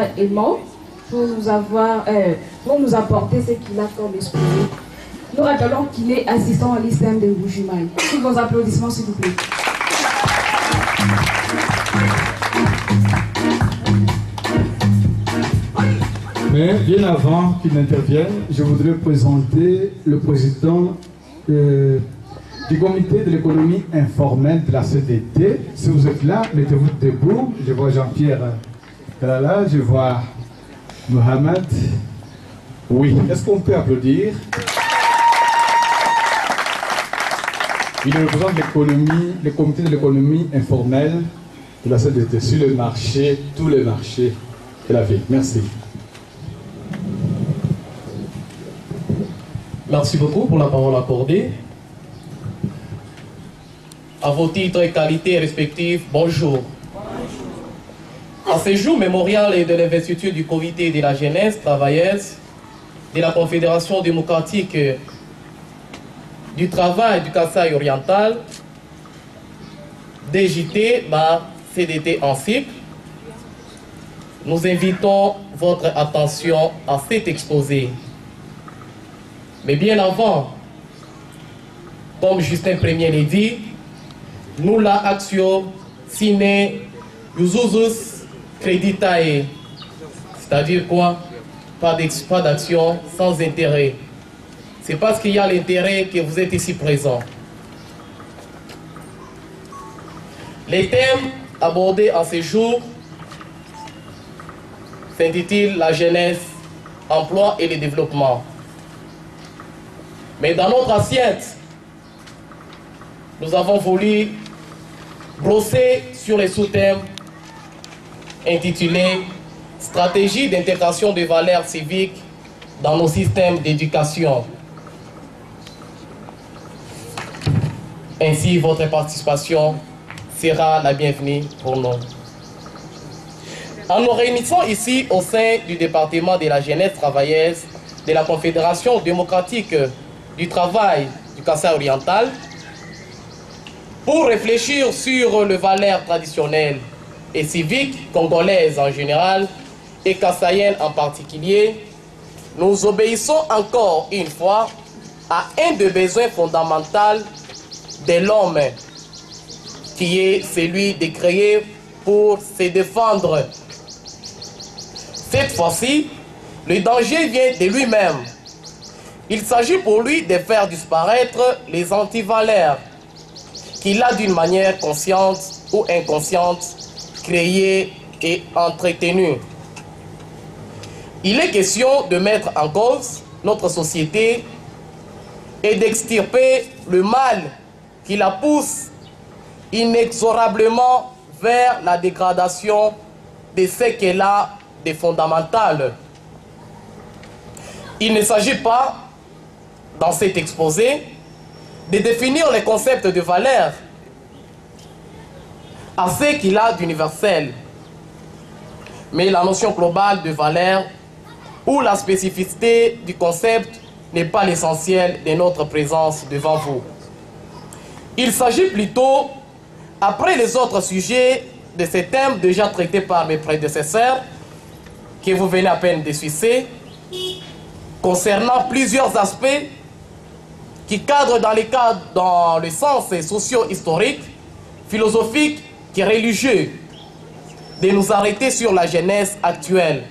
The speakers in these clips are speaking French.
être aimant pour nous apporter ce qu'il a comme exposé. Nous rappelons qu'il est assistant à l'ISEM de Bujumaï. Tous vos applaudissements, s'il vous plaît. Mais bien avant qu'il n'intervienne, je voudrais présenter le président du comité de l'économie informelle de la CDT. Si vous êtes là, mettez-vous debout. Je vois Jean-Pierre là, je vois Mohamed. Oui, est-ce qu'on peut applaudir? Il représente l'économie, le comité de l'économie informelle de la CDT sur le marché, tous les marchés de la ville. Merci. Merci beaucoup pour la parole accordée. À vos titres et qualités respectifs, bonjour. En ce jour mémorial et de l'investiture du comité de la jeunesse travailleuse de la Confédération démocratique du travail du Kasaï oriental, DJT, CDT en cycle, nous invitons votre attention à cet exposé. Mais bien avant, comme Justin Premier l'a dit, nous la action sine ususus creditae, c'est-à-dire quoi? Pas d'action sans intérêt. C'est parce qu'il y a l'intérêt que vous êtes ici présents. Les thèmes abordés en ces jours s'intitulent la jeunesse, emploi et le développement. Mais dans notre assiette, nous avons voulu brosser sur les sous-thèmes intitulés « Stratégie d'intégration des valeurs civiques dans nos systèmes d'éducation ». Ainsi, votre participation sera la bienvenue pour nous. En nous réunissant ici au sein du département de la jeunesse travailleuse de la Confédération démocratique du travail du Kasaï oriental, pour réfléchir sur les valeurs traditionnelles et civiques congolaises en général et kassaïennes en particulier, nous obéissons encore une fois à un des besoins fondamentaux de l'homme, qui est celui de créer pour se défendre. Cette fois-ci, le danger vient de lui-même. Il s'agit pour lui de faire disparaître les antivaleurs qu'il a d'une manière consciente ou inconsciente créées et entretenues. Il est question de mettre en cause notre société et d'extirper le mal qui la pousse inexorablement vers la dégradation de ce qu'elle a de fondamental. Il ne s'agit pas, dans cet exposé, de définir les concepts de valeur à ce qu'il a d'universel, mais la notion globale de valeur ou la spécificité du concept n'est pas l'essentiel de notre présence devant vous. Il s'agit plutôt, après les autres sujets de ces thèmes déjà traités par mes prédécesseurs, que vous venez à peine d'essuyer, concernant plusieurs aspects qui cadrent dans le sens socio-historique, philosophique et religieux, de nous arrêter sur la jeunesse actuelle.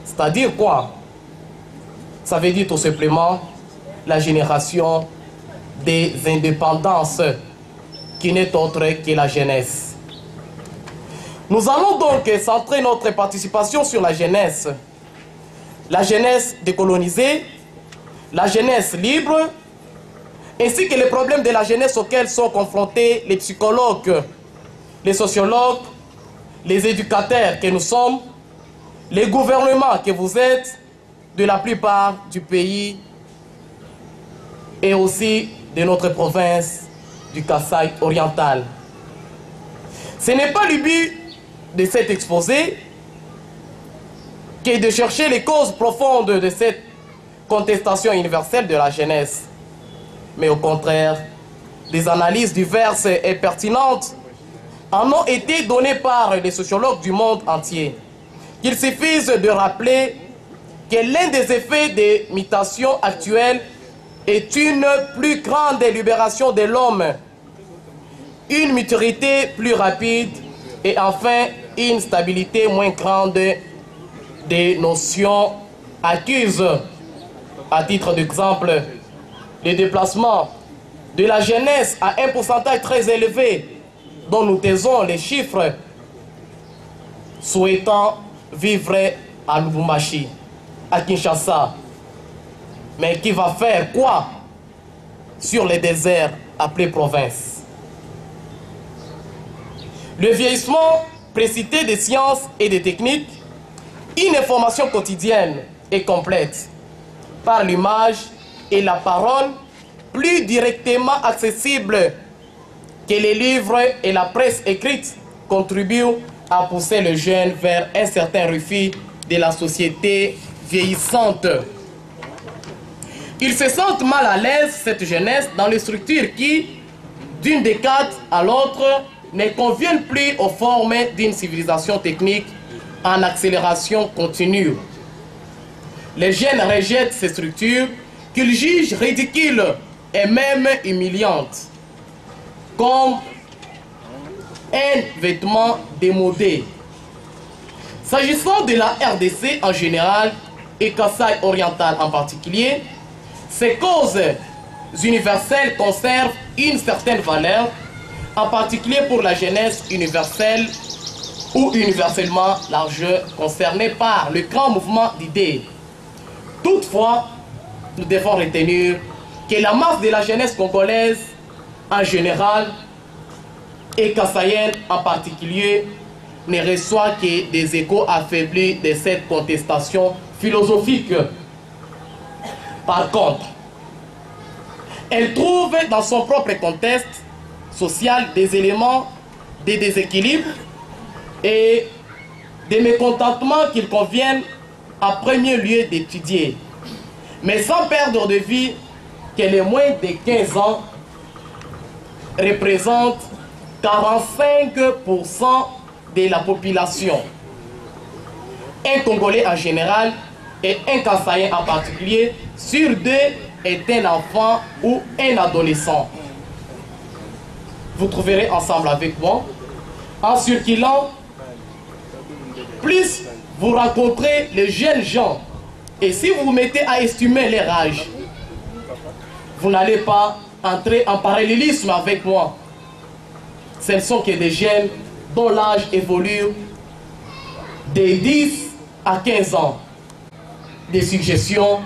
C'est-à-dire quoi? Ça veut dire tout simplement la génération des indépendances, qui n'est autre que la jeunesse. Nous allons donc centrer notre participation sur la jeunesse décolonisée, la jeunesse libre, ainsi que les problèmes de la jeunesse auxquels sont confrontés les psychologues, les sociologues, les éducateurs que nous sommes, les gouvernements que vous êtes, de la plupart du pays et aussi de notre province du Kasaï oriental. Ce n'est pas le but de cet exposé que de chercher les causes profondes de cette contestation universelle de la jeunesse, mais au contraire, des analyses diverses et pertinentes en ont été données par les sociologues du monde entier, qu'il suffise de rappeler que l'un des effets des mutations actuelles est une plus grande libération de l'homme, une maturité plus rapide et enfin une stabilité moins grande des notions acquises. À titre d'exemple, les déplacements de la jeunesse à un pourcentage très élevé dont nous taisons les chiffres souhaitant vivre à Lubumbashi, à Kinshasa. Mais qui va faire quoi sur les déserts appelés provinces? Le vieillissement précité des sciences et des techniques, une information quotidienne et complète par l'image et la parole, plus directement accessible que les livres et la presse écrite, contribuent à pousser les jeunes vers un certain refus de la société vieillissante. Ils se sentent mal à l'aise, cette jeunesse, dans les structures qui, d'une décade à l'autre, ne conviennent plus aux formes d'une civilisation technique en accélération continue. Les jeunes rejettent ces structures qu'ils jugent ridicules et même humiliantes, comme un vêtement démodé. S'agissant de la RDC en général et Kasaï oriental en particulier, ces causes universelles conservent une certaine valeur, en particulier pour la jeunesse universelle ou universellement large concernée par le grand mouvement d'idées. Toutefois, nous devons retenir que la masse de la jeunesse congolaise en général et kassaïenne en particulier ne reçoit que des échos affaiblis de cette contestation philosophique. Par contre, elle trouve dans son propre contexte social des éléments de déséquilibre et des mécontentements qu'il convient en premier lieu d'étudier, mais sans perdre de vue que les moins de 15 ans représentent 45% de la population. Un Congolais en général et un Kassaïen en particulier sur deux est un enfant ou un adolescent. Vous trouverez ensemble avec moi, en circulant, plus vous rencontrez les jeunes gens, et si vous vous mettez à estimer leur âge, vous n'allez pas entrer en parallélisme avec moi. Ce ne sont que des jeunes dont l'âge évolue de 10 à 15 ans. Des suggestions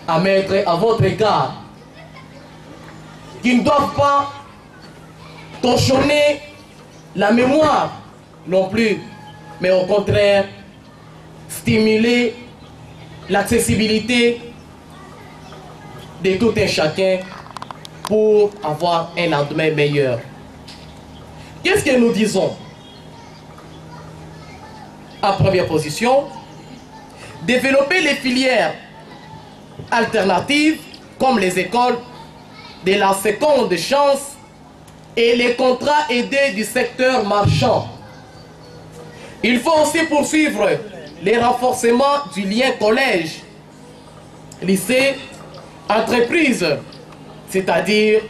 à mettre à votre égard, qui ne doivent pas torchonner la mémoire non plus, mais au contraire stimuler l'accessibilité de tout un chacun pour avoir un lendemain meilleur. Qu'est-ce que nous disons? En première position, développer les filières alternatives comme les écoles de la seconde chance et les contrats aidés du secteur marchand. Il faut aussi poursuivre les renforcements du lien collège, lycée, entreprise, c'est-à-dire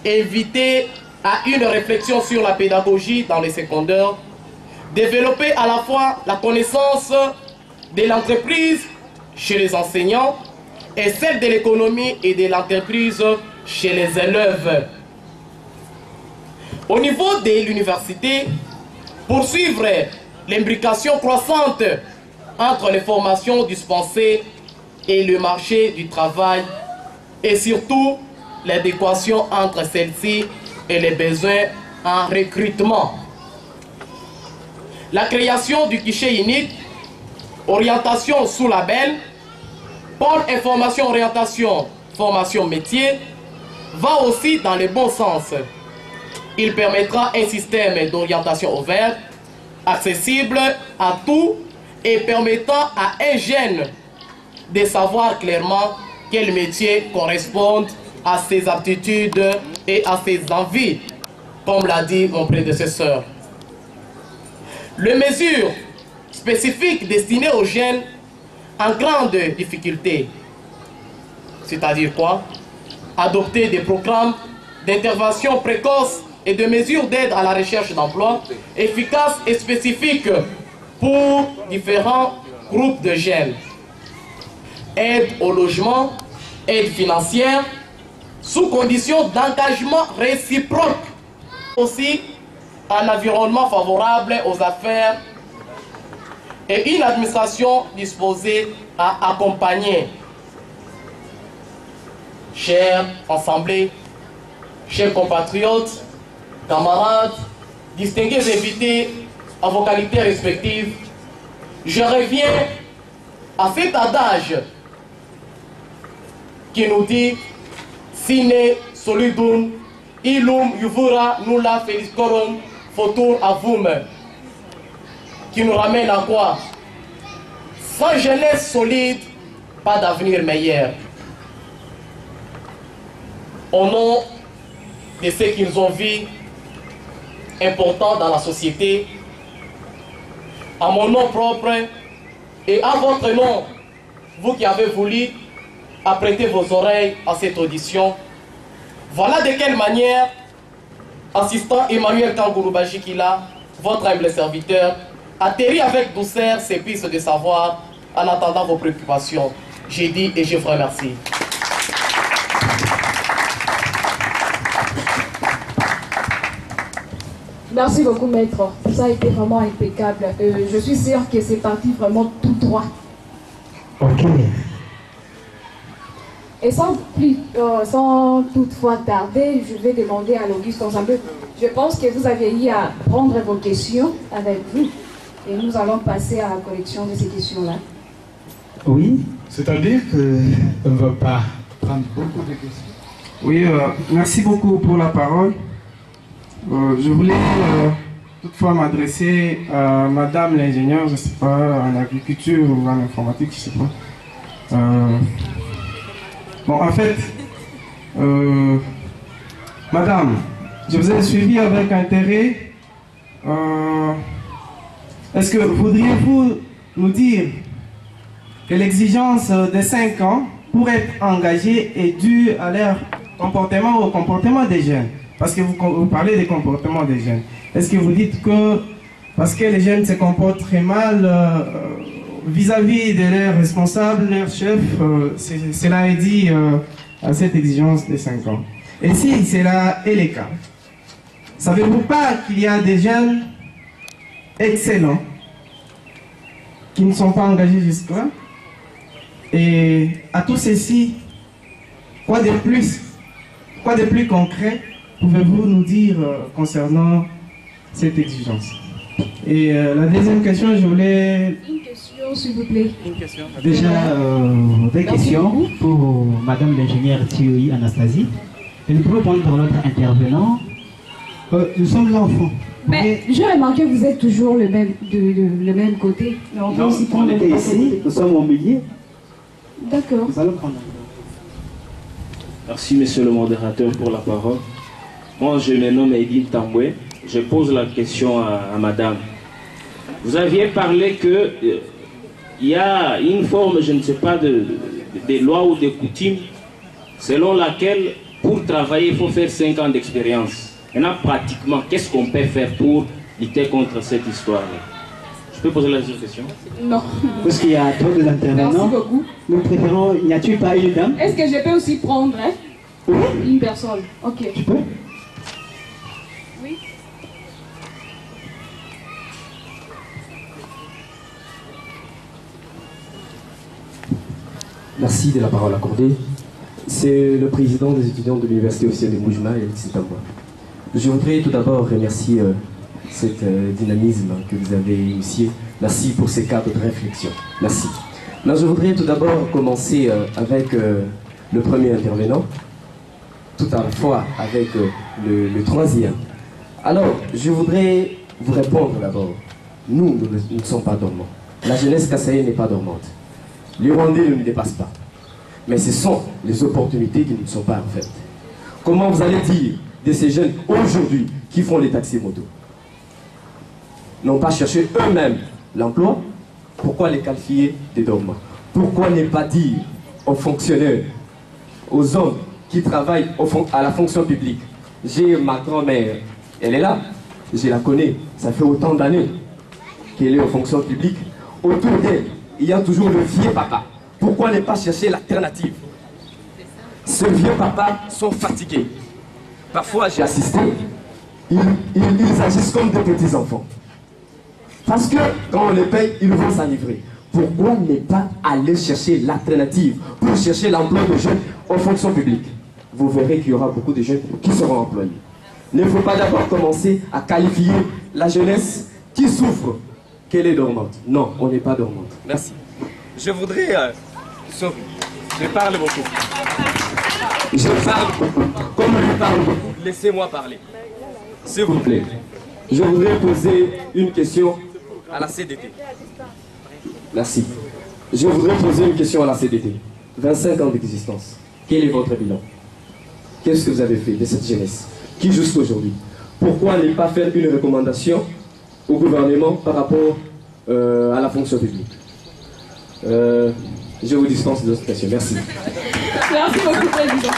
éviter à une réflexion sur la pédagogie dans les secondaires, développer à la fois la connaissance de l'entreprise chez les enseignants et celle de l'économie et de l'entreprise chez les élèves. Au niveau de l'université, poursuivre l'imbrication croissante entre les formations dispensées et le marché du travail et surtout l'adéquation entre celle-ci et les besoins en recrutement. La création du guichet unique, orientation sous label, pôle information orientation, formation métier, va aussi dans le bon sens. Il permettra un système d'orientation ouvert, accessible à tous et permettant à un jeune de savoir clairement quel métier correspond à ses aptitudes et à ses envies, comme l'a dit mon prédécesseur. Les mesures spécifiques destinés aux jeunes en grande difficulté. C'est-à-dire quoi? Adopter des programmes d'intervention précoce et de mesures d'aide à la recherche d'emploi efficaces et spécifiques pour différents groupes de jeunes. Aide au logement, aide financière, sous condition d'engagement réciproque. Aussi, un environnement favorable aux affaires et une administration disposée à accompagner. Chers assemblées, chers compatriotes, camarades, distingués invités à vos qualités respectives, je reviens à cet adage qui nous dit Sine solidum illum juvura nulla feliscorum futur avum, qui nous ramène à quoi? Sans jeunesse solide, pas d'avenir meilleur. Au nom de ceux qui nous ont vus importants dans la société, à mon nom propre et à votre nom, vous qui avez voulu apprêter vos oreilles à cette audition, voilà de quelle manière, assistant Emmanuel Kangourou-Bajikila, votre humble serviteur, atterrit avec douceur ses pistes de savoir en attendant vos préoccupations. J'ai dit et je vous remercie. Merci beaucoup, maître. Ça a été vraiment impeccable. Je suis sûre que c'est parti vraiment tout droit. Ok. Et sans toutefois tarder, je vais demander à l'Auguste Ensemble. Je pense que vous avez eu à prendre vos questions avec vous. Et nous allons passer à la collection de ces questions-là. Oui. C'est-à-dire qu'on ne veut pas prendre beaucoup de questions. Oui, merci beaucoup pour la parole. Je voulais toutefois m'adresser à Madame l'ingénieure, je ne sais pas, en agriculture ou en informatique, je ne sais pas. Bon, en fait, Madame, je vous ai suivi avec intérêt. Est-ce que voudriez-vous nous dire que l'exigence des 5 ans pour être engagée est due à leur comportement ou au comportement des jeunes? Parce que vous parlez des comportements des jeunes. Est-ce que vous dites que parce que les jeunes se comportent très mal vis-à-vis de leurs responsables, leurs chefs, cela est dit à cette exigence des 5 ans? Et si cela est le cas, savez-vous pas qu'il y a des jeunes excellents qui ne sont pas engagés jusque-là? Et à tout ceci, quoi de plus concret pouvez-vous nous dire concernant cette exigence? Et la deuxième question, je voulais... Une question, s'il vous plaît. Une question. Déjà, des questions pour Madame l'ingénieure Thioui Anastasie. Et nous pouvons prendre notre intervenant. Nous sommes l'enfant. Mais je remarque que vous êtes toujours le même côté. Mais on peut aussi On prendre était ici, nous sommes au milieu. D'accord. Nous allons prendre. Merci, monsieur le modérateur, pour la parole. Moi, je me nomme Edine Tamboué. Je pose la question à madame. Vous aviez parlé que il y a une forme, je ne sais pas, de loi ou de coutume selon laquelle, pour travailler, il faut faire 5 ans d'expérience. Maintenant, pratiquement, qu'est-ce qu'on peut faire pour lutter contre cette histoire-là? Je peux poser la question? Non. Parce qu'il y a trop d'intervenants. Merci beaucoup. Nous préférons, n'y a-t-il pas une dame? Est-ce que je peux aussi prendre Oui. une personne? Ok. Tu peux? Oui. Merci de la parole accordée. C'est le président des étudiants de l'Université officielle de Mboujima et c'est à moi. Je voudrais tout d'abord remercier cet dynamisme que vous avez initié. Merci pour ces cadres de réflexion. Merci. Là, je voudrais tout d'abord commencer avec le premier intervenant, tout à la fois avec le troisième. Alors, je voudrais vous répondre d'abord. Nous ne sommes pas dormants. La jeunesse kassaïenne n'est pas dormante. Les Rwandais ne nous dépassent pas. Mais ce sont les opportunités qui ne sont pas en fait. Comment vous allez dire de ces jeunes aujourd'hui qui font les taxis moto n'ont pas cherché eux-mêmes l'emploi, pourquoi les qualifier des dormants? Pourquoi ne pas dire aux fonctionnaires, aux hommes qui travaillent à la fonction publique? J'ai ma grand-mère, elle est là, je la connais, ça fait autant d'années qu'elle est aux fonctions publiques. Autour d'elle, il y a toujours le vieux papa. Pourquoi ne pas chercher l'alternative? Ces vieux papas sont fatigués. Parfois, j'ai assisté, ils agissent comme des petits-enfants. Parce que quand on les paye, ils vont s'enivrer. Pourquoi ne pas aller chercher l'alternative pour chercher l'emploi de jeunes aux fonctions publiques? Vous verrez qu'il y aura beaucoup de jeunes qui seront employés. Il ne faut pas d'abord commencer à qualifier la jeunesse qui souffre qu'elle est dormante. Non, on n'est pas dormante. Merci. Je voudrais... je parle beaucoup. Je parle beaucoup. Comme je parle beaucoup, laissez-moi parler. S'il vous plaît. Je voudrais poser une question à la CDT. Merci. Je voudrais poser une question à la CDT. 25 ans d'existence. Quel est votre bilan? Qu'est-ce que vous avez fait de cette jeunesse qui jusqu'aujourd'hui? Pourquoi ne pas faire une recommandation au gouvernement par rapport à la fonction publique? Je vous dispense de cette question. Merci. Merci beaucoup, Président.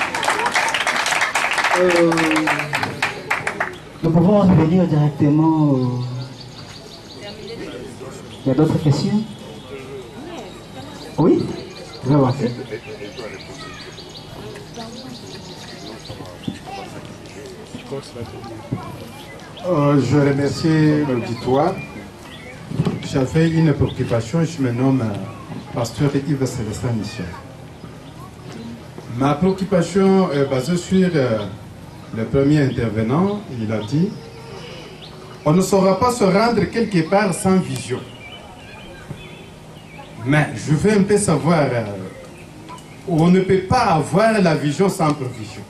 Nous pouvons revenir directement. Il y a d'autres questions? Oui? Je vais voir. Je remercie l'auditoire. J'avais une préoccupation, je me nomme pasteur Yves Célestin Michel. Ma préoccupation est basée sur le premier intervenant. Il a dit on ne saura pas se rendre quelque part sans vision. Mais je veux un peu savoir on ne peut pas avoir la vision sans provision.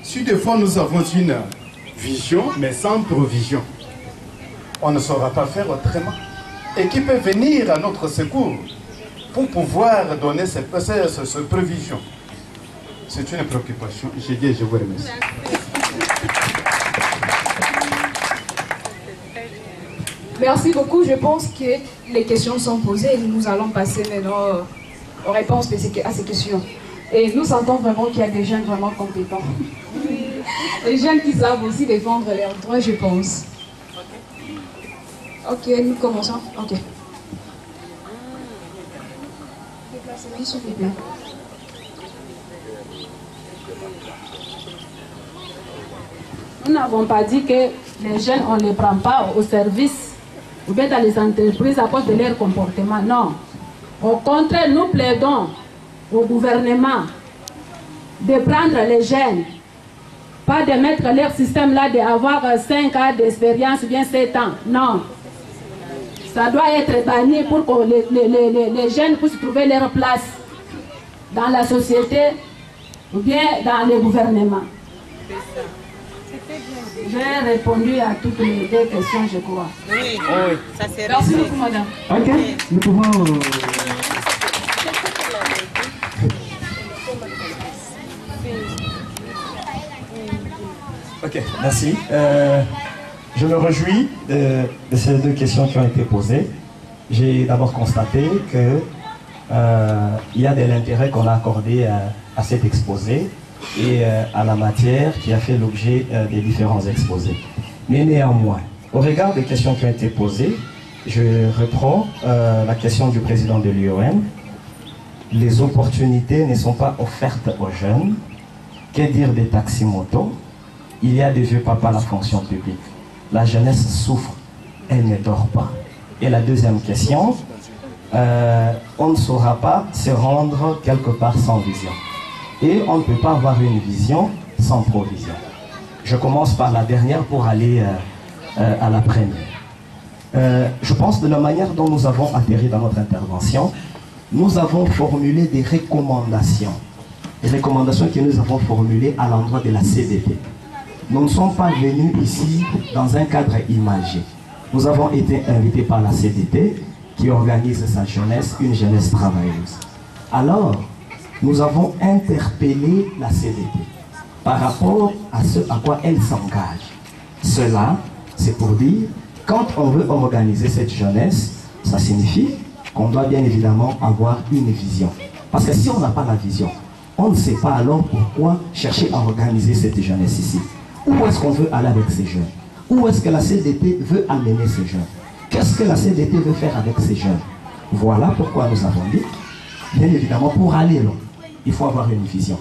Si des fois nous avons une vision mais sans provision, on ne saura pas faire autrement. Et qui peut venir à notre secours pour pouvoir donner cette prévision? C'est une préoccupation. J'ai dit, je vous remercie. Merci beaucoup. Je pense que les questions sont posées et nous allons passer maintenant aux réponses à ces questions. Et nous sentons vraiment qu'il y a des jeunes vraiment compétents. Des jeunes qui savent aussi défendre leurs droits, je pense. Ok, nous commençons. Ok. Déplacez-vous, s'il vous plaît. Nous n'avons pas dit que les jeunes, on ne les prend pas au service ou bien dans les entreprises à cause de leur comportement. Non. Au contraire, nous plaidons au gouvernement de prendre les jeunes, pas de mettre leur système là, d'avoir 5 ans d'expérience ou bien 7 ans. Non. Ça doit être banni pour que les jeunes puissent trouver leur place dans la société ou bien dans le gouvernement. J'ai répondu à toutes les deux questions, je crois. Oui, ça c'est Merci beaucoup, madame. Ok, nous pouvons... Ok, merci. Je me réjouis de ces deux questions qui ont été posées. J'ai d'abord constaté que il y a de l'intérêt qu'on a accordé à cet exposé et à la matière qui a fait l'objet des différents exposés. Mais néanmoins, au regard des questions qui ont été posées, je reprends la question du président de l'UOM. Les opportunités ne sont pas offertes aux jeunes. Que dire des taxis-motos? Il y a des vieux papas à la fonction publique. La jeunesse souffre, elle ne dort pas. Et la deuxième question, on ne saura pas se rendre quelque part sans vision. Et on ne peut pas avoir une vision sans provision. Je commence par la dernière pour aller à la première. Je pense de la manière dont nous avons atterri dans notre intervention, nous avons formulé des recommandations. Des recommandations que nous avons formulées à l'endroit de la CDT. Nous ne sommes pas venus ici dans un cadre imagé. Nous avons été invités par la CDT qui organise sa jeunesse, une jeunesse travailleuse. Alors, nous avons interpellé la CDT par rapport à ce à quoi elle s'engage. Cela, c'est pour dire, quand on veut organiser cette jeunesse, Ça signifie qu'on doit bien évidemment avoir une vision. Parce que si on n'a pas la vision, on ne sait pas alors pourquoi chercher à organiser cette jeunesse ici. Où est-ce qu'on veut aller avec ces jeunes? Où est-ce que la CDT veut amener ces jeunes? Qu'est-ce que la CDT veut faire avec ces jeunes? Voilà pourquoi nous avons dit, bien évidemment, pour aller là, il faut avoir une vision.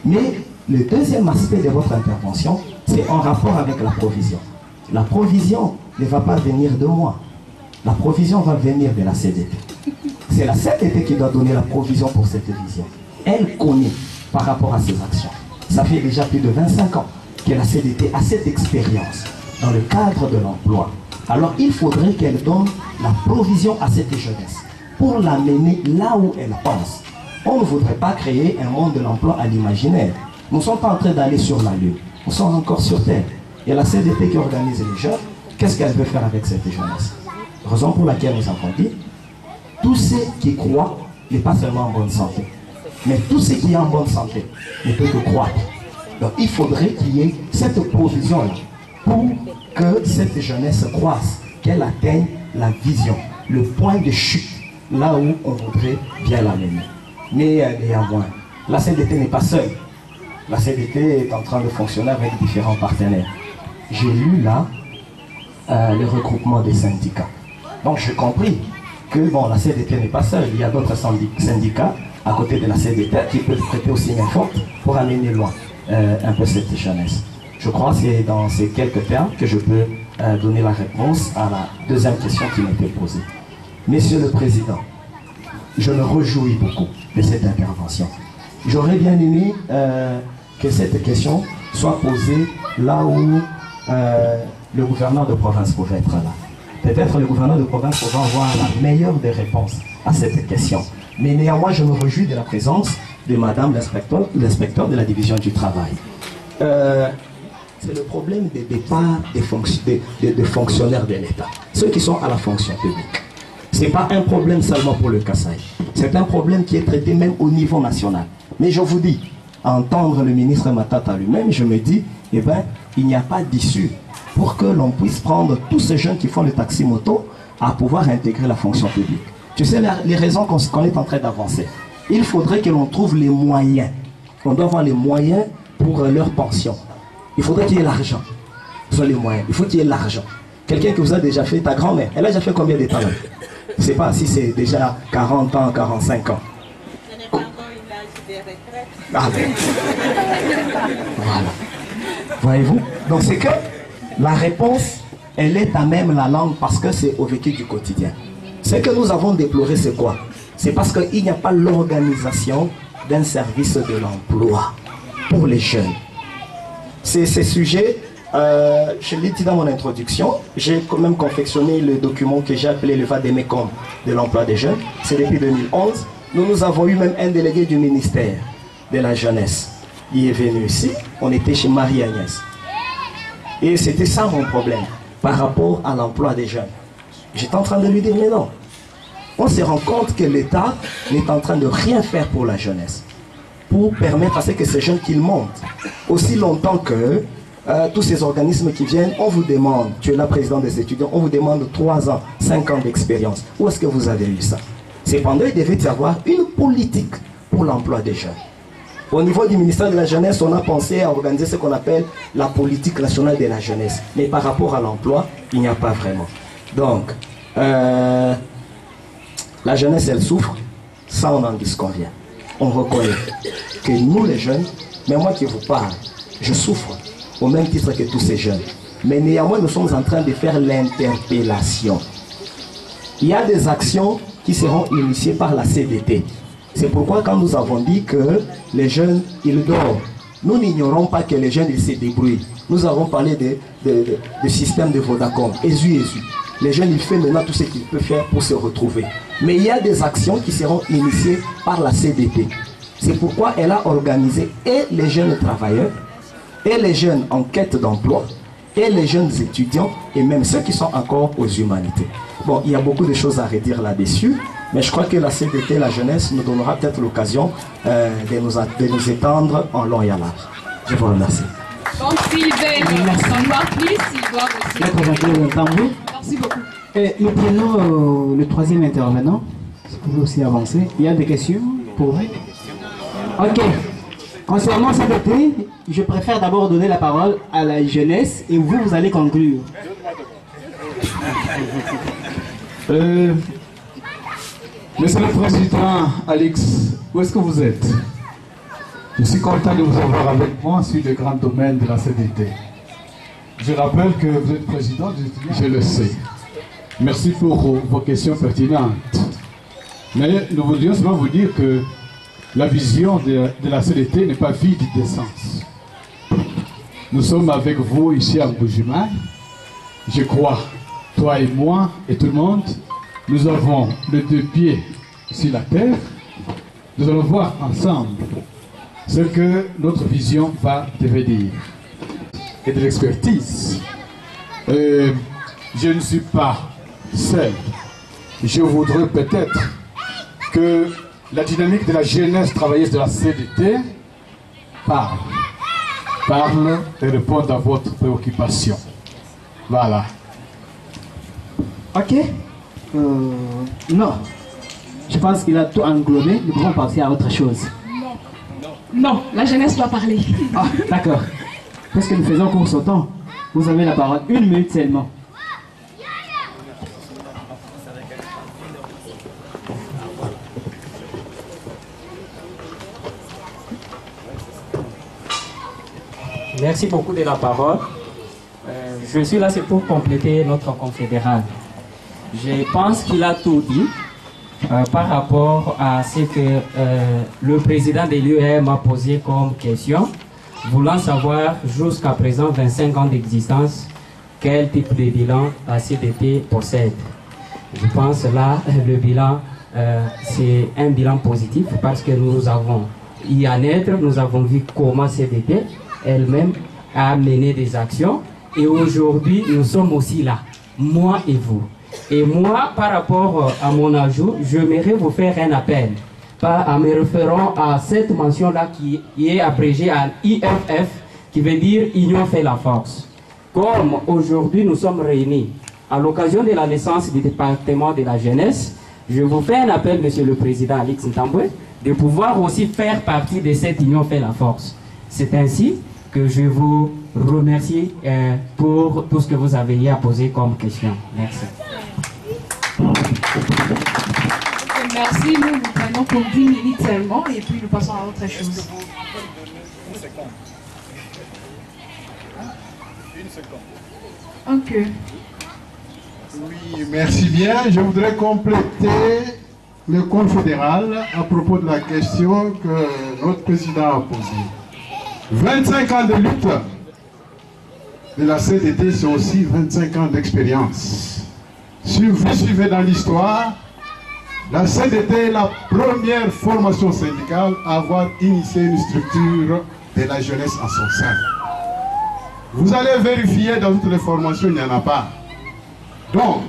Mais le deuxième aspect de votre intervention, c'est en rapport avec la provision. La provision ne va pas venir de moi. La provision va venir de la CDT. C'est la CDT qui doit donner la provision pour cette vision. Elle connaît par rapport à ses actions. Ça fait déjà plus de 25 ans que la CDT a cette expérience dans le cadre de l'emploi. Alors il faudrait qu'elle donne la provision à cette jeunesse pour l'amener là où elle pense. On ne voudrait pas créer un monde de l'emploi à l'imaginaire. Nous ne sommes pas en train d'aller sur la Lune. Nous sommes encore sur Terre. Et la CDT qui organise les jeunes, qu'est-ce qu'elle veut faire avec cette jeunesse? Raison pour laquelle nous avons dit, tous ceux qui croient n'est pas seulement en bonne santé, mais tout ce qui est en bonne santé ne peut que croire. Donc il faudrait qu'il y ait cette provision-là pour que cette jeunesse croisse, qu'elle atteigne la vision, le point de chute, là où on voudrait bien l'amener. Mais néanmoins, la CDT n'est pas seule. La CDT est en train de fonctionner avec différents partenaires. J'ai lu là le regroupement des syndicats. Donc j'ai compris que bon, la CDT n'est pas seule. Il y a d'autres syndicats à côté de la CDT qui peuvent prêter aussi main forte pour amener loin un peu cette jeunesse. Je crois que c'est dans ces quelques termes que je peux donner la réponse à la deuxième question qui m'était posée. Monsieur le Président, je me réjouis beaucoup de cette intervention. J'aurais bien aimé que cette question soit posée là où le gouverneur de province pouvait être là. Peut-être le gouverneur de province pourra avoir la meilleure des réponses à cette question. Mais néanmoins, je me réjouis de la présence de Madame l'inspecteur de la division du travail. C'est le problème des départs des fonctionnaires de l'État, ceux qui sont à la fonction publique. Ce n'est pas un problème seulement pour le Kasaï. C'est un problème qui est traité même au niveau national. Mais je vous dis, à entendre le ministre Matata lui-même, je me dis, eh bien, il n'y a pas d'issue pour que l'on puisse prendre tous ces jeunes qui font le taxi-moto à pouvoir intégrer la fonction publique. Tu sais les raisons qu'on est en train d'avancer. Il faudrait que l'on trouve les moyens. On doit avoir les moyens pour leur pension. Il faudrait qu'il y ait l'argent. Ce sont les moyens. Il faut qu'il y ait l'argent. Quelqu'un qui vous a déjà fait, ta grand-mère, elle a déjà fait combien de temps? Je ne sais pas si c'est déjà 40 ans, 45 ans. Ce n'est pas encore une âge de retraite. Ah ben. Voilà. Voyez-vous? Donc c'est que la réponse, elle est à même la langue parce que c'est au vécu du quotidien. Ce que nous avons déploré, c'est quoi? C'est parce qu'il n'y a pas l'organisation d'un service de l'emploi pour les jeunes. C'est ces sujets, je l'ai dit dans mon introduction, j'ai quand même confectionné le document que j'ai appelé le Vademecum de l'emploi des jeunes. C'est depuis 2011. Nous avons eu même un délégué du ministère de la jeunesse. Il est venu ici, on était chez Marie-Agnès. Et c'était ça mon problème par rapport à l'emploi des jeunes. J'étais en train de lui dire, mais non. On se rend compte que l'État n'est en train de rien faire pour la jeunesse. Pour permettre à ce que ces jeunes qu'ils montent. Aussi longtemps que tous ces organismes qui viennent, on vous demande, tu es là président des étudiants, on vous demande 3 ans, 5 ans d'expérience. Où est-ce que vous avez eu ça? Cependant, il devait y avoir une politique pour l'emploi des jeunes. Au niveau du ministère de la Jeunesse, on a pensé à organiser ce qu'on appelle la politique nationale de la jeunesse. Mais par rapport à l'emploi, il n'y a pas vraiment. Donc, la jeunesse, elle souffre, ça on en disconvient. On reconnaît que nous les jeunes, mais moi qui vous parle, je souffre au même titre que tous ces jeunes. Mais néanmoins, nous sommes en train de faire l'interpellation. Il y a des actions qui seront initiées par la CDT. C'est pourquoi quand nous avons dit que les jeunes, ils dorment, nous n'ignorons pas que les jeunes, ils se débrouillent. Nous avons parlé de système de Vodacom, ESU. Les jeunes, ils font maintenant tout ce qu'ils peuvent faire pour se retrouver. Mais il y a des actions qui seront initiées par la CDT. C'est pourquoi elle a organisé et les jeunes travailleurs, et les jeunes en quête d'emploi, et les jeunes étudiants, et même ceux qui sont encore aux humanités. Bon, il y a beaucoup de choses à redire là-dessus, mais je crois que la CDT, la jeunesse, nous donnera peut-être l'occasion de nous étendre en long et en large. Je vous remercie. Donc s'ils veulent en savoir plus, ils doivent aussi. Merci beaucoup. Et nous prenons le troisième intervenant. Si vous pouvez aussi avancer. Il y a des questions pour vous? Ok. Concernant cette été, je préfère d'abord donner la parole à la jeunesse et vous, vous allez conclure. Monsieur le Président Alix, où est-ce que vous êtes? Je suis content de vous avoir avec moi sur le grand domaine de la CDT. Je rappelle que vous êtes président des étudiants. Je le sais. Merci pour vos questions pertinentes. Mais nous voudrions seulement vous dire que la vision de la CDT n'est pas vide d'essence. Nous sommes avec vous ici à Mbuji-Mayi. Je crois, toi et moi et tout le monde, nous avons les deux pieds sur la terre. Nous allons voir ensemble ce que notre vision va devenir. Et de l'expertise. Je ne suis pas seul. Je voudrais peut-être que la dynamique de la jeunesse travailleuse de la CDT parle et réponde à votre préoccupation. Voilà. Ok. Non. Je pense qu'il a tout englobé. Nous pouvons passer à autre chose. Non, la jeunesse doit parler. Ah, d'accord. Parce que nous faisons course au temps. Vous avez la parole. 1 minute seulement. Merci beaucoup de la parole. Je suis là, c'est pour compléter notre confédéral. Je pense qu'il a tout dit par rapport à ce que le président de l'UEM a posé comme question, voulant savoir jusqu'à présent 25 ans d'existence, quel type de bilan la CDT possède. Je pense là, le bilan, c'est un bilan positif parce que nous avons y en être, nous avons vu comment CDT elle-même a mené des actions et aujourd'hui nous sommes aussi là, moi et vous. Et moi, par rapport à mon ajout, j'aimerais vous faire un appel en me référant à cette mention-là qui est abrégée à IFF, qui veut dire Union fait la force. Comme aujourd'hui nous sommes réunis à l'occasion de la naissance du département de la jeunesse, je vous fais un appel, Monsieur le Président Alix Ntambwe, de pouvoir aussi faire partie de cette Union fait la force. C'est ainsi que je vous remercie pour tout ce que vous avez eu à poser comme question. Merci. Merci, nous prenons pour 10 minutes seulement et puis nous passons à autre chose. Ok. Oui, merci bien. Je voudrais compléter le confédéral à propos de la question que notre président a posée. 25 ans de lutte de la CDT, c'est aussi 25 ans d'expérience. Si vous suivez dans l'histoire, la CDT est la première formation syndicale à avoir initié une structure de la jeunesse en son sein. Vous allez vérifier dans toutes les formations, il n'y en a pas. Donc,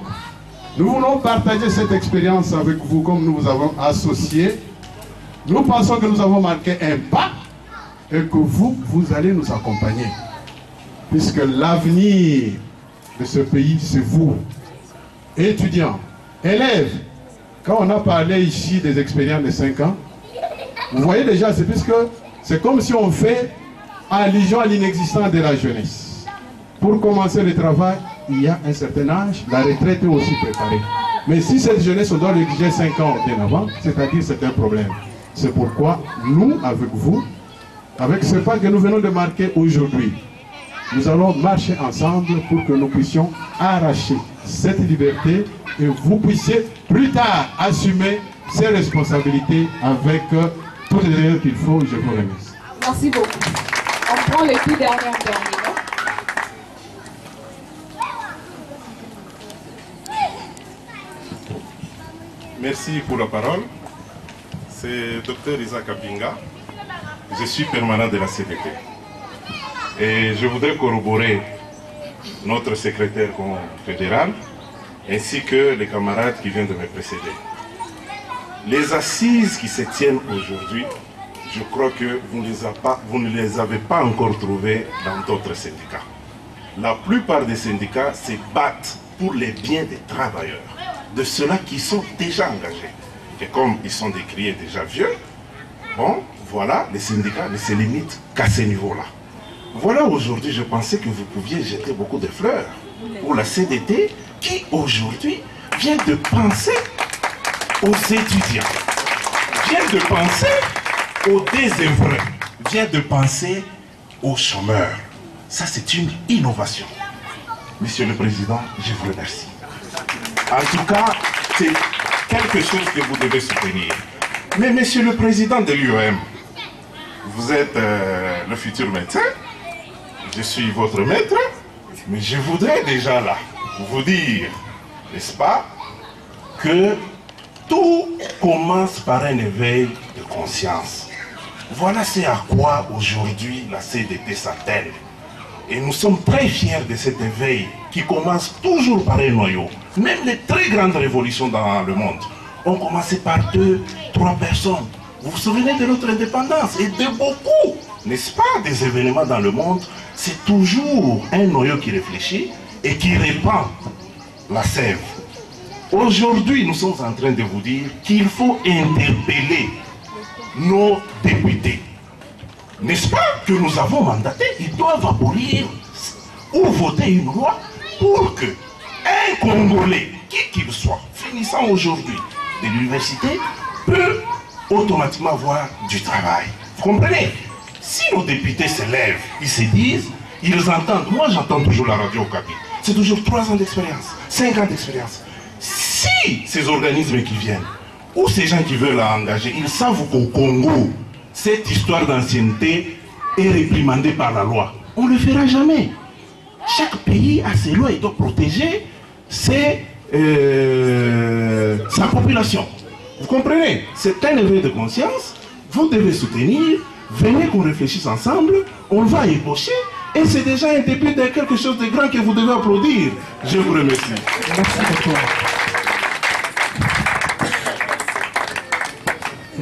nous voulons partager cette expérience avec vous comme nous vous avons associés. Nous pensons que nous avons marqué un pas et que vous allez nous accompagner. Puisque l'avenir de ce pays, c'est vous. Étudiants, élèves, quand on a parlé ici des expériences de 5 ans, vous voyez déjà, c'est puisque c'est comme si on fait allusion à l'inexistence de la jeunesse. Pour commencer le travail, il y a un certain âge, la retraite est aussi préparée. Mais si cette jeunesse, on doit l'exiger 5 ans bien avant, c'est-à-dire c'est un problème. C'est pourquoi nous, avec vous, avec ce pas que nous venons de marquer aujourd'hui, nous allons marcher ensemble pour que nous puissions arracher cette liberté et vous puissiez plus tard assumer ces responsabilités avec toutes les erreurs qu'il faut. Je vous remercie. Merci beaucoup. On prend les tout derniers intervenants. Merci pour la parole. C'est Dr Isaac Abinga. Je suis permanent de la CDT. Et je voudrais corroborer notre secrétaire confédéral ainsi que les camarades qui viennent de me précéder. Les assises qui se tiennent aujourd'hui, je crois que vous ne les avez pas encore trouvées dans d'autres syndicats. La plupart des syndicats se battent pour les biens des travailleurs, de ceux-là qui sont déjà engagés. Et comme ils sont décriés déjà vieux, bon, voilà, les syndicats ne se limitent qu'à ce niveau-là. Voilà, aujourd'hui, je pensais que vous pouviez jeter beaucoup de fleurs pour la CDT qui, aujourd'hui, vient de penser aux étudiants, vient de penser aux désœuvrés, vient de penser aux chômeurs. Ça, c'est une innovation. Monsieur le Président, je vous remercie. En tout cas, c'est quelque chose que vous devez soutenir. Mais Monsieur le Président de l'UEM, vous êtes le futur médecin, je suis votre maître, mais je voudrais déjà là vous dire, n'est-ce pas, que tout commence par un éveil de conscience. Voilà c'est à quoi aujourd'hui la CDT s'attelle. Et nous sommes très fiers de cet éveil qui commence toujours par un noyau. Même les très grandes révolutions dans le monde ont commencé par 2, 3 personnes. Vous vous souvenez de notre indépendance et de beaucoup, n'est-ce pas, des événements dans le monde. C'est toujours un noyau qui réfléchit et qui répand la sève. Aujourd'hui, nous sommes en train de vous dire qu'il faut interpeller nos députés. N'est-ce pas que nous avons mandaté, ils doivent abolir ou voter une loi pour que un Congolais, qui qu'il soit, finissant aujourd'hui de l'université, peut automatiquement avoir du travail. Vous comprenez? Si nos députés se lèvent, ils se disent, ils entendent, moi j'entends toujours la radio au Okapi, c'est toujours 3 ans d'expérience, 5 ans d'expérience. Si ces organismes qui viennent, ou ces gens qui veulent engager, ils savent qu'au Congo, cette histoire d'ancienneté est réprimandée par la loi. On ne le fera jamais. Chaque pays a ses lois et doit protéger sa population. Vous comprenez? C'est un éveil de conscience. Vous devez soutenir. Venez qu'on réfléchisse ensemble. On va ébaucher. Et c'est déjà un début de quelque chose de grand que vous devez applaudir. Je vous remercie. Merci beaucoup.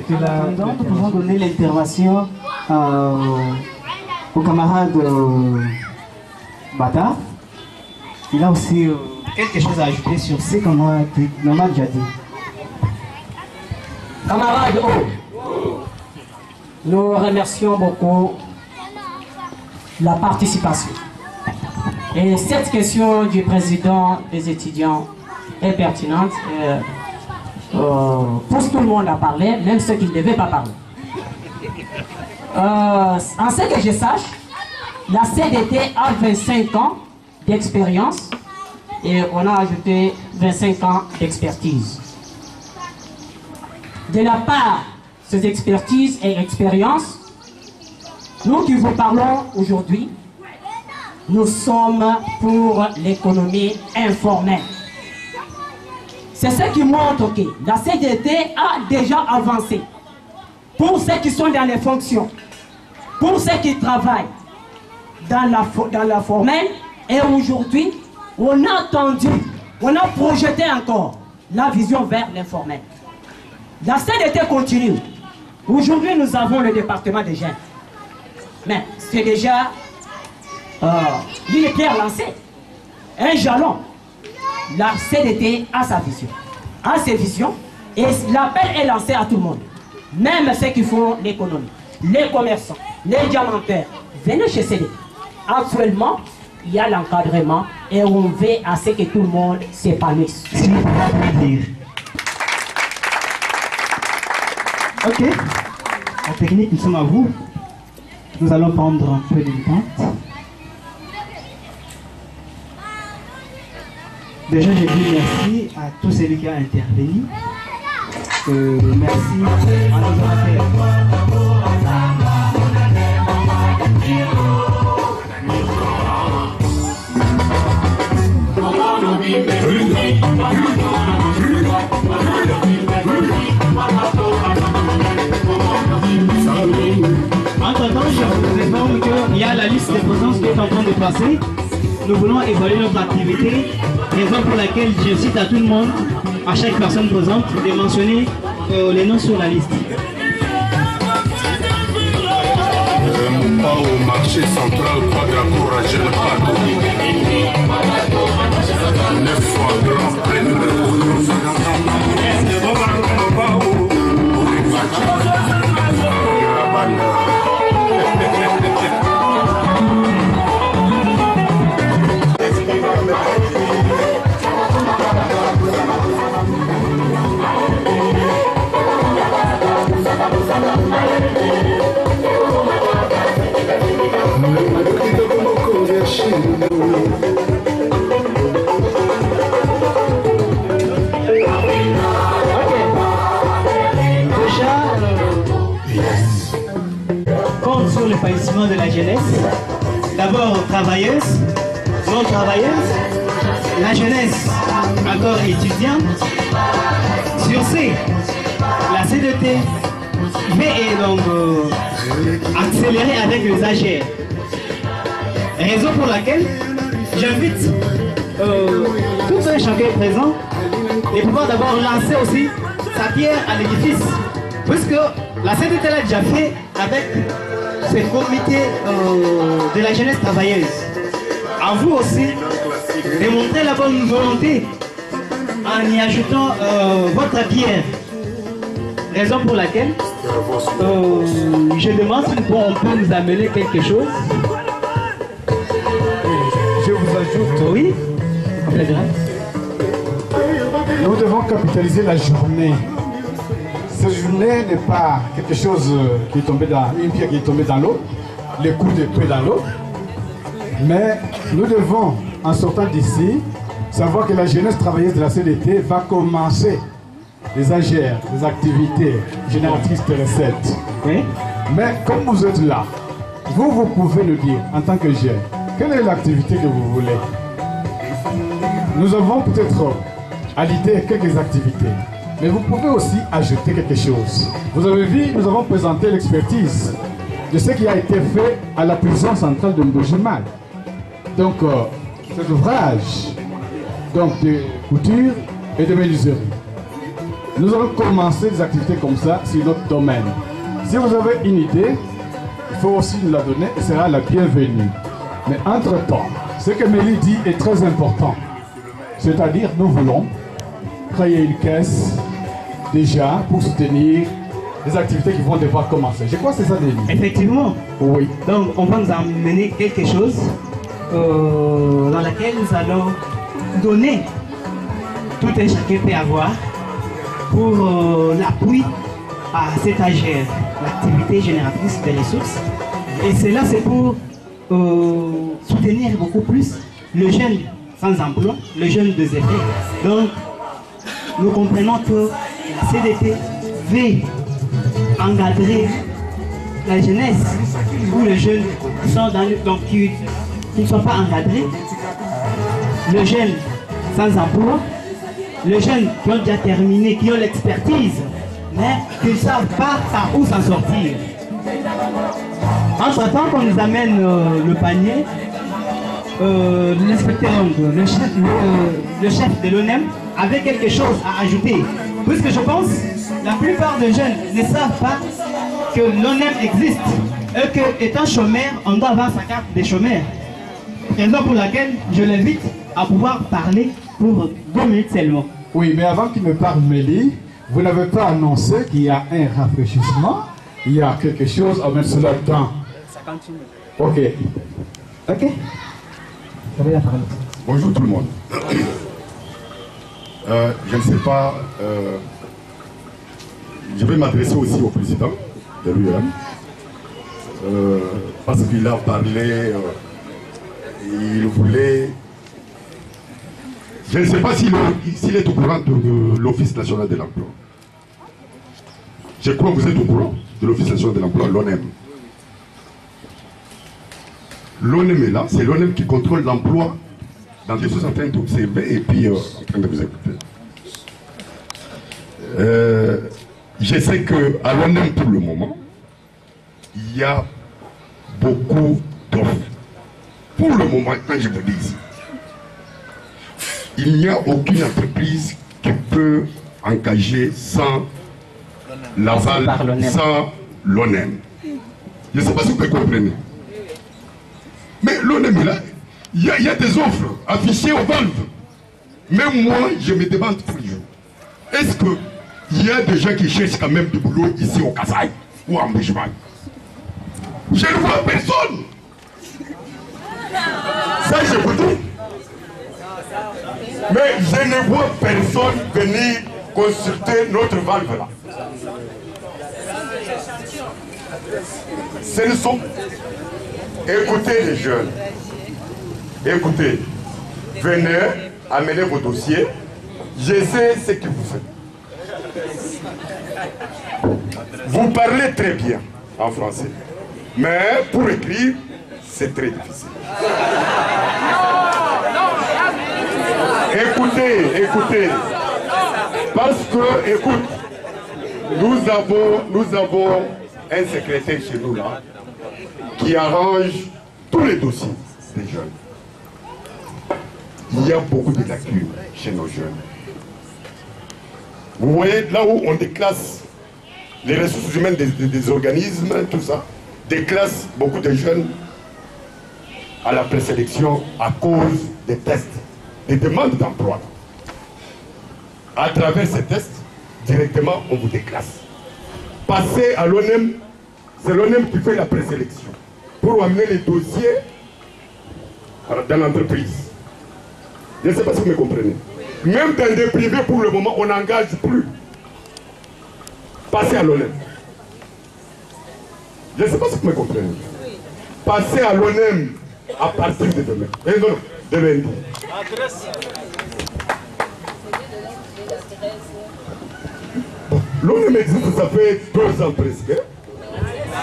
Nous pouvons donner l'intervention au camarade Bata. Il a aussi quelque chose à ajouter sur ce qu'on a déjà dit. Camarades, nous remercions beaucoup la participation. Et cette question du président des étudiants est pertinente. Pousse tout le monde à parler, même ceux qui ne devaient pas parler. En ce que je sache, la CDT a 25 ans d'expérience et on a ajouté 25 ans d'expertise. De la part de ces expertises et expériences, nous qui vous parlons aujourd'hui, nous sommes pour l'économie informelle. C'est ce qui montre que la CDT a déjà avancé. Pour ceux qui sont dans les fonctions, pour ceux qui travaillent dans la formelle, et aujourd'hui, on a attendu, on a projeté encore la vision vers l'informel. La CDT continue. Aujourd'hui, nous avons le département des jeunes. Mais c'est déjà une pierre lancée, un jalon. La CDT a sa vision, a ses visions, et l'appel est lancé à tout le monde. Même ceux qui font l'économie, les commerçants, les diamantaires, venez chez CDT. Actuellement, il y a l'encadrement et on veut à ce que tout le monde s'épanouisse. Ok, en technique, nous sommes à vous. Nous allons prendre un peu de temps. Déjà, je dis merci à tous ceux qui ont intervenu. Merci à nos amateurs. Entre-temps, je vous informe qu'il y a la liste des présences qui est en train de passer. Nous voulons évaluer notre activité, raison pour laquelle je cite à tout le monde, à chaque personne présente, de mentionner les noms sur la liste. Pas au marché central, Quadracourt, à Jeune Compte sur l'épanouissement de la jeunesse, d'abord travailleuse, non travailleuse, la jeunesse encore étudiante. Sur C, la CDT est donc accélérée avec les AGR. Raison pour laquelle j'invite tout un chacun présent et pouvoir d'abord lancer aussi sa pierre à l'édifice, puisque la CDT l'a déjà fait avec ce comité de la jeunesse travailleuse. À vous aussi de montrer la bonne volonté en y ajoutant votre pierre. Raison pour laquelle je demande si on peut nous amener quelque chose. Je vous ajoute. Oui. Nous devons capitaliser la journée. Cette journée n'est pas quelque chose qui est tombé dans une pierre qui est tombée dans l'eau, les coups d'épée dans l'eau. Mais nous devons, en sortant d'ici, savoir que la jeunesse travailleuse de la CDT va commencer les AGR, les activités génératrices de recettes. Oui. Mais comme vous êtes là, vous pouvez nous dire, en tant que jeune, quelle est l'activité que vous voulez? Nous avons peut-être à l'idée quelques activités, mais vous pouvez aussi ajouter quelque chose. Vous avez vu, nous avons présenté l'expertise de ce qui a été fait à la prison centrale de Mbuji-Mayi. Donc, cet ouvrage donc, de couture et de menuiserie. Nous allons commencer des activités comme ça sur notre domaine. Si vous avez une idée, il faut aussi nous la donner et sera la bienvenue. Mais entre-temps, ce que Mélie dit est très important. C'est-à-dire, nous voulons créer une caisse déjà pour soutenir les activités qui vont devoir commencer. Je crois que c'est ça, Denis. Effectivement. Oui. Donc, on va nous emmener quelque chose dans laquelle nous allons donner tout un chacun peut avoir pour l'appui à cet AGR, l'activité génératrice des ressources. Et cela, c'est pour soutenir beaucoup plus le jeune sans emploi, le jeune désœuvré. Donc, nous comprenons que la CDT veut encadrer la jeunesse ou les jeunes sont dans le, donc, qui ne sont pas encadrés, le jeune sans emploi, les jeunes qui ont déjà terminé, qui ont l'expertise, mais qui ne savent pas par où s'en sortir. Entre-temps qu'on nous amène le panier, l'inspecteur, le chef de l'ONEM avait quelque chose à ajouter. Puisque je pense la plupart des jeunes ne savent pas que l'ONEM existe et qu'étant chômeur, on doit avoir sa carte de chômeur. Raison pour laquelle je l'invite à pouvoir parler pour 2 minutes seulement. Oui, mais avant qu'il me parle, Mélie, vous n'avez pas annoncé qu'il y a un rafraîchissement, il y a quelque chose à mettre sur le temps. Ça continue. Ok. Ok. Bonjour tout le monde. Je ne sais pas, je vais m'adresser aussi au président de l'UEM, parce qu'il a parlé, il voulait, je ne sais pas s'il est au courant de l'Office national de l'emploi. Je crois que vous êtes au courant de l'Office national de l'emploi, l'ONEM. L'ONEM est là, c'est l'ONEM qui contrôle l'emploi dans des choses en train d'observer et puis en train de vous écouter. Je sais qu'à l'ONEM pour le moment, il y a beaucoup d'offres. Pour le moment, quand je vous dis ici, il n'y a aucune entreprise qui peut engager sans l'aval, sans l'ONEM. Je ne sais pas si vous comprenez. Mais l'ONEM est là, il y a des offres affichées aux valves. Même moi, je me demande tous les jours, est-ce qu'il y a des gens qui cherchent quand même du boulot ici au Kasaï ou en Mbuji-Mayi? Je ne vois personne. Ça, je vous dis. Mais je ne vois personne venir consulter notre valve là. Ce ne sont... Écoutez les jeunes. Écoutez. Venez, amenez vos dossiers. Je sais ce que vous faites. Vous parlez très bien en français. Mais pour écrire, c'est très difficile. Écoutez, écoutez. Parce que, écoute, nous avons un secrétaire chez nous là qui arrange tous les dossiers des jeunes. Il y a beaucoup de lacunes chez nos jeunes. Vous voyez, là où on déclasse les ressources humaines des organismes, tout ça, déclasse beaucoup de jeunes à la présélection à cause des tests, des demandes d'emploi. À travers ces tests, directement, on vous déclasse. Passez à l'ONEM, c'est l'ONEM qui fait la présélection pour amener les dossiers dans l'entreprise. Je ne sais pas si vous me comprenez. Même dans des privés, pour le moment, on n'engage plus. Passez à l'ONEM. Je ne sais pas si vous me comprenez. Passez à l'ONEM à partir de demain. Et non, de lundi. L'ONEM existe, ça fait 2 ans presque.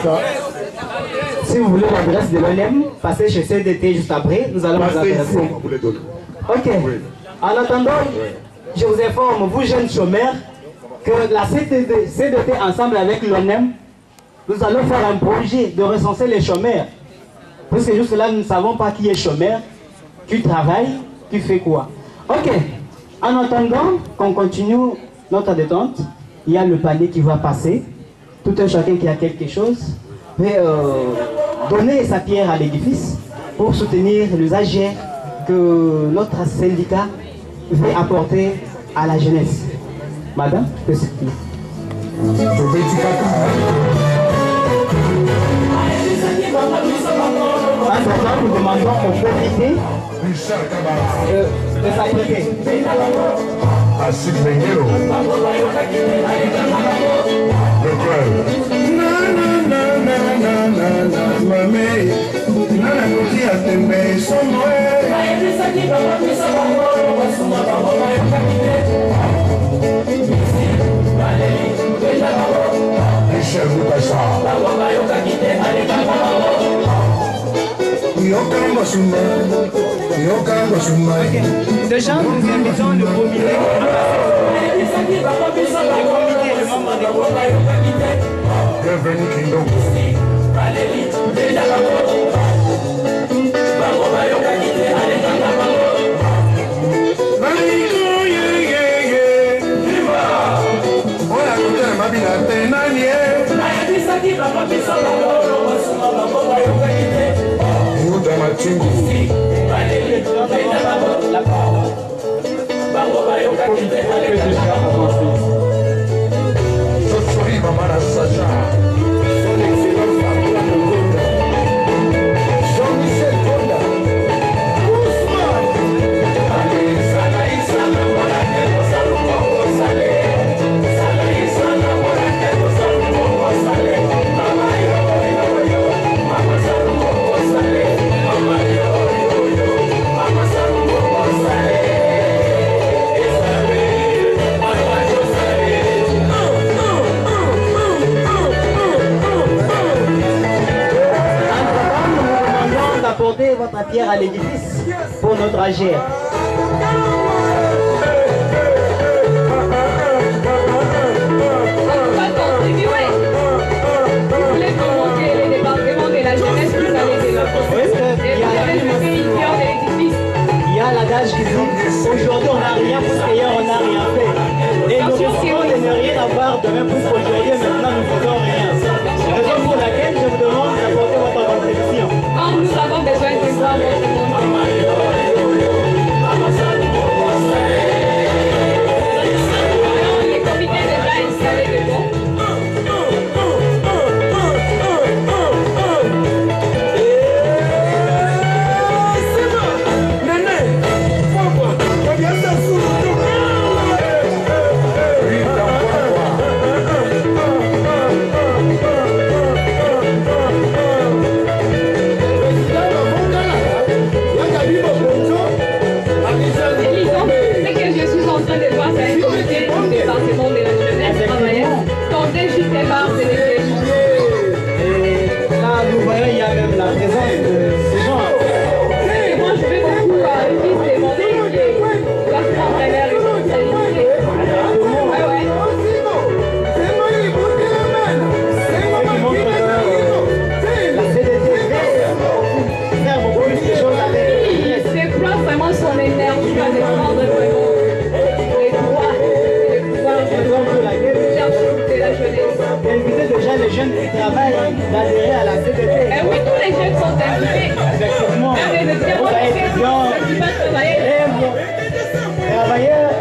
Ça. Si vous voulez l'adresse de l'ONEM, passez chez CDT juste après, nous allons vous adresser. Vous les donner. Ok. Oui. En attendant, je vous informe, vous jeunes chômeurs, que la CDT ensemble avec l'ONEM, nous allons faire un projet de recenser les chômeurs. Parce que jusque là, nous ne savons pas qui est chômeur, qui travaille, qui fait quoi. Ok. En attendant qu'on continue notre détente, il y a le panier qui va passer. Tout un chacun qui a quelque chose peut donner sa pierre à l'édifice pour soutenir l'usage que notre syndicat veut apporter à la jeunesse. Madame, que c'est-il? Maintenant, nous demandons au comité de s'apprêter. Déjà, nous invitons le comité. Le membre du comité. Bienvenue, Kingdom. Votre pierre à l'édifice pour notre AGR. Il y a l'adage qui dit aujourd'hui on n'a rien pour qu'hier on n'a rien fait. Et nous risquons de ne rien avoir demain pour qu'aujourd'hui maintenant nous ne faisons rien. Raison pour laquelle je vous demande d'apporter votre contribution. Nous avons besoin de voir votre monde. jeunes qui travaillent d'adhérer à la CDT. Eh oui, tous les jeunes sont invités. Effectivement. Vous avez étudiants et travailleurs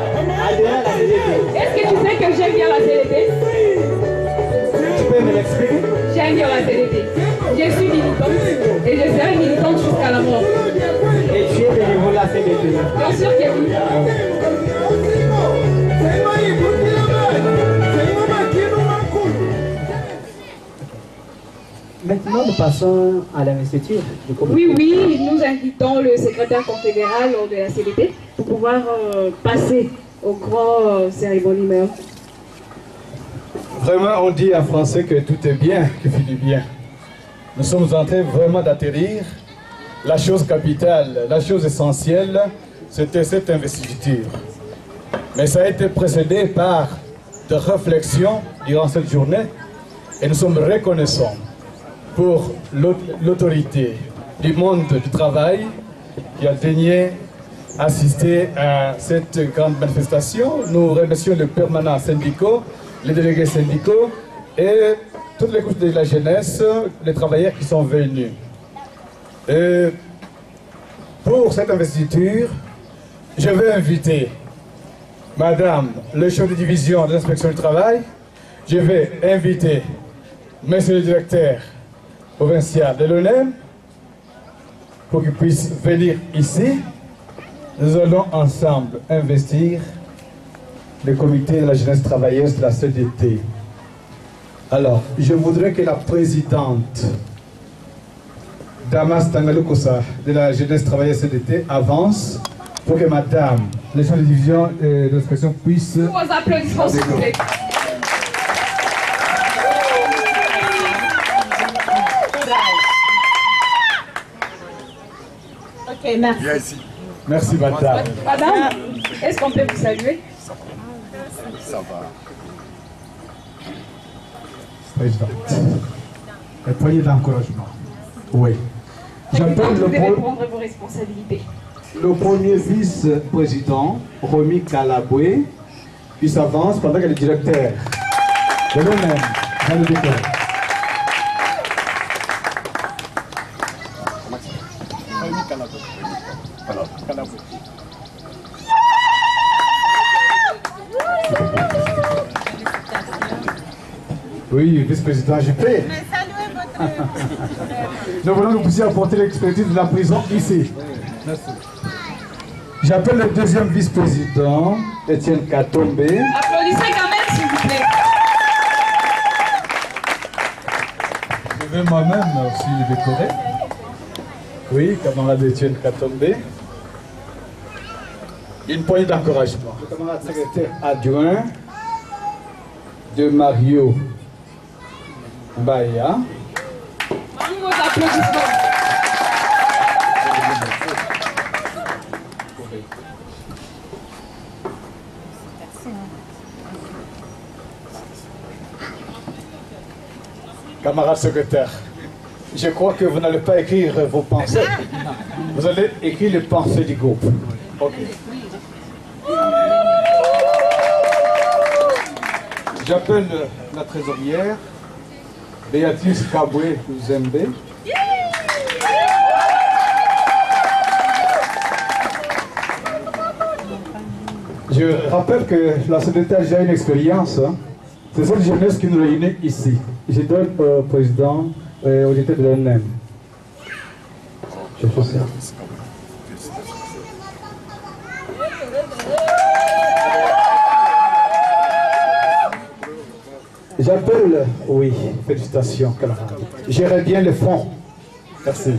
adhérer à la CDT. Est-ce que tu sais que j'aime bien la CDT? Tu peux me l'expliquer? J'aime bien la CDT. Je suis militante et je serai militante jusqu'à la mort. Et tu es bénévole à la CDT? Bien sûr que oui. Maintenant, nous passons à l'investiture du comité. Oui, oui, nous invitons le secrétaire confédéral de la CDT pour pouvoir passer au grand cérémonie même. Vraiment, on dit en français que tout est bien, qui finit bien. Nous sommes en train vraiment d'atterrir. La chose capitale, la chose essentielle, c'était cette investiture. Mais ça a été précédé par de réflexions durant cette journée et nous sommes reconnaissants pour l'autorité du monde du travail qui a daigné assister à cette grande manifestation. Nous remercions les permanents syndicaux, les délégués syndicaux et toutes les couches de la jeunesse, les travailleurs qui sont venus. Pour cette investiture, je vais inviter Madame le chef de division de l'inspection du travail, je vais inviter Monsieur le directeur provincial de l'ONEM pour qu'il puisse venir ici. Nous allons ensemble investir le comité de la jeunesse travailleuse de la CDT. Alors, je voudrais que la présidente Damas Tangalukosa de la jeunesse travailleuse CDT avance pour que madame, le chef de division de l'inspection puisse... Vos applaudissements, s'il vous plaît. Ok, merci. Viens ici. Merci madame. Madame, est-ce qu'on peut vous saluer? Ça va. Présidente. Un poignée d'encouragement. Oui. J'appelle Vous devez prendre vos responsabilités. le premier vice-président, Romy Calaboué, qui s'avance pendant que le directeur de l'ONEM va le décorer. Oui, vice-président JP. Nous voulons que vous puissiez apporter l'expertise de la prison ici. Merci. J'appelle le deuxième vice-président, Étienne Katombe. Applaudissez quand même, s'il vous plaît. Je vais moi-même aussi le décorer. Oui, camarade Étienne Katombe. Une poignée d'encouragement. Le camarade secrétaire adjoint de Mario Baya. Vos applaudissements. Camarade secrétaire, je crois que vous n'allez pas écrire vos pensées. Vous allez écrire les pensées du groupe. Ok. J'appelle la trésorière, Béatrice Kaboué Zembe. Je rappelle que la CDT a déjà une expérience. Hein. C'est cette jeunesse qui nous réunit ici. Je donne au président et au directeur de l'ONEM. Je fais ça. J'appelle, oui, félicitations, camarade. Gérez bien le fonds. Merci.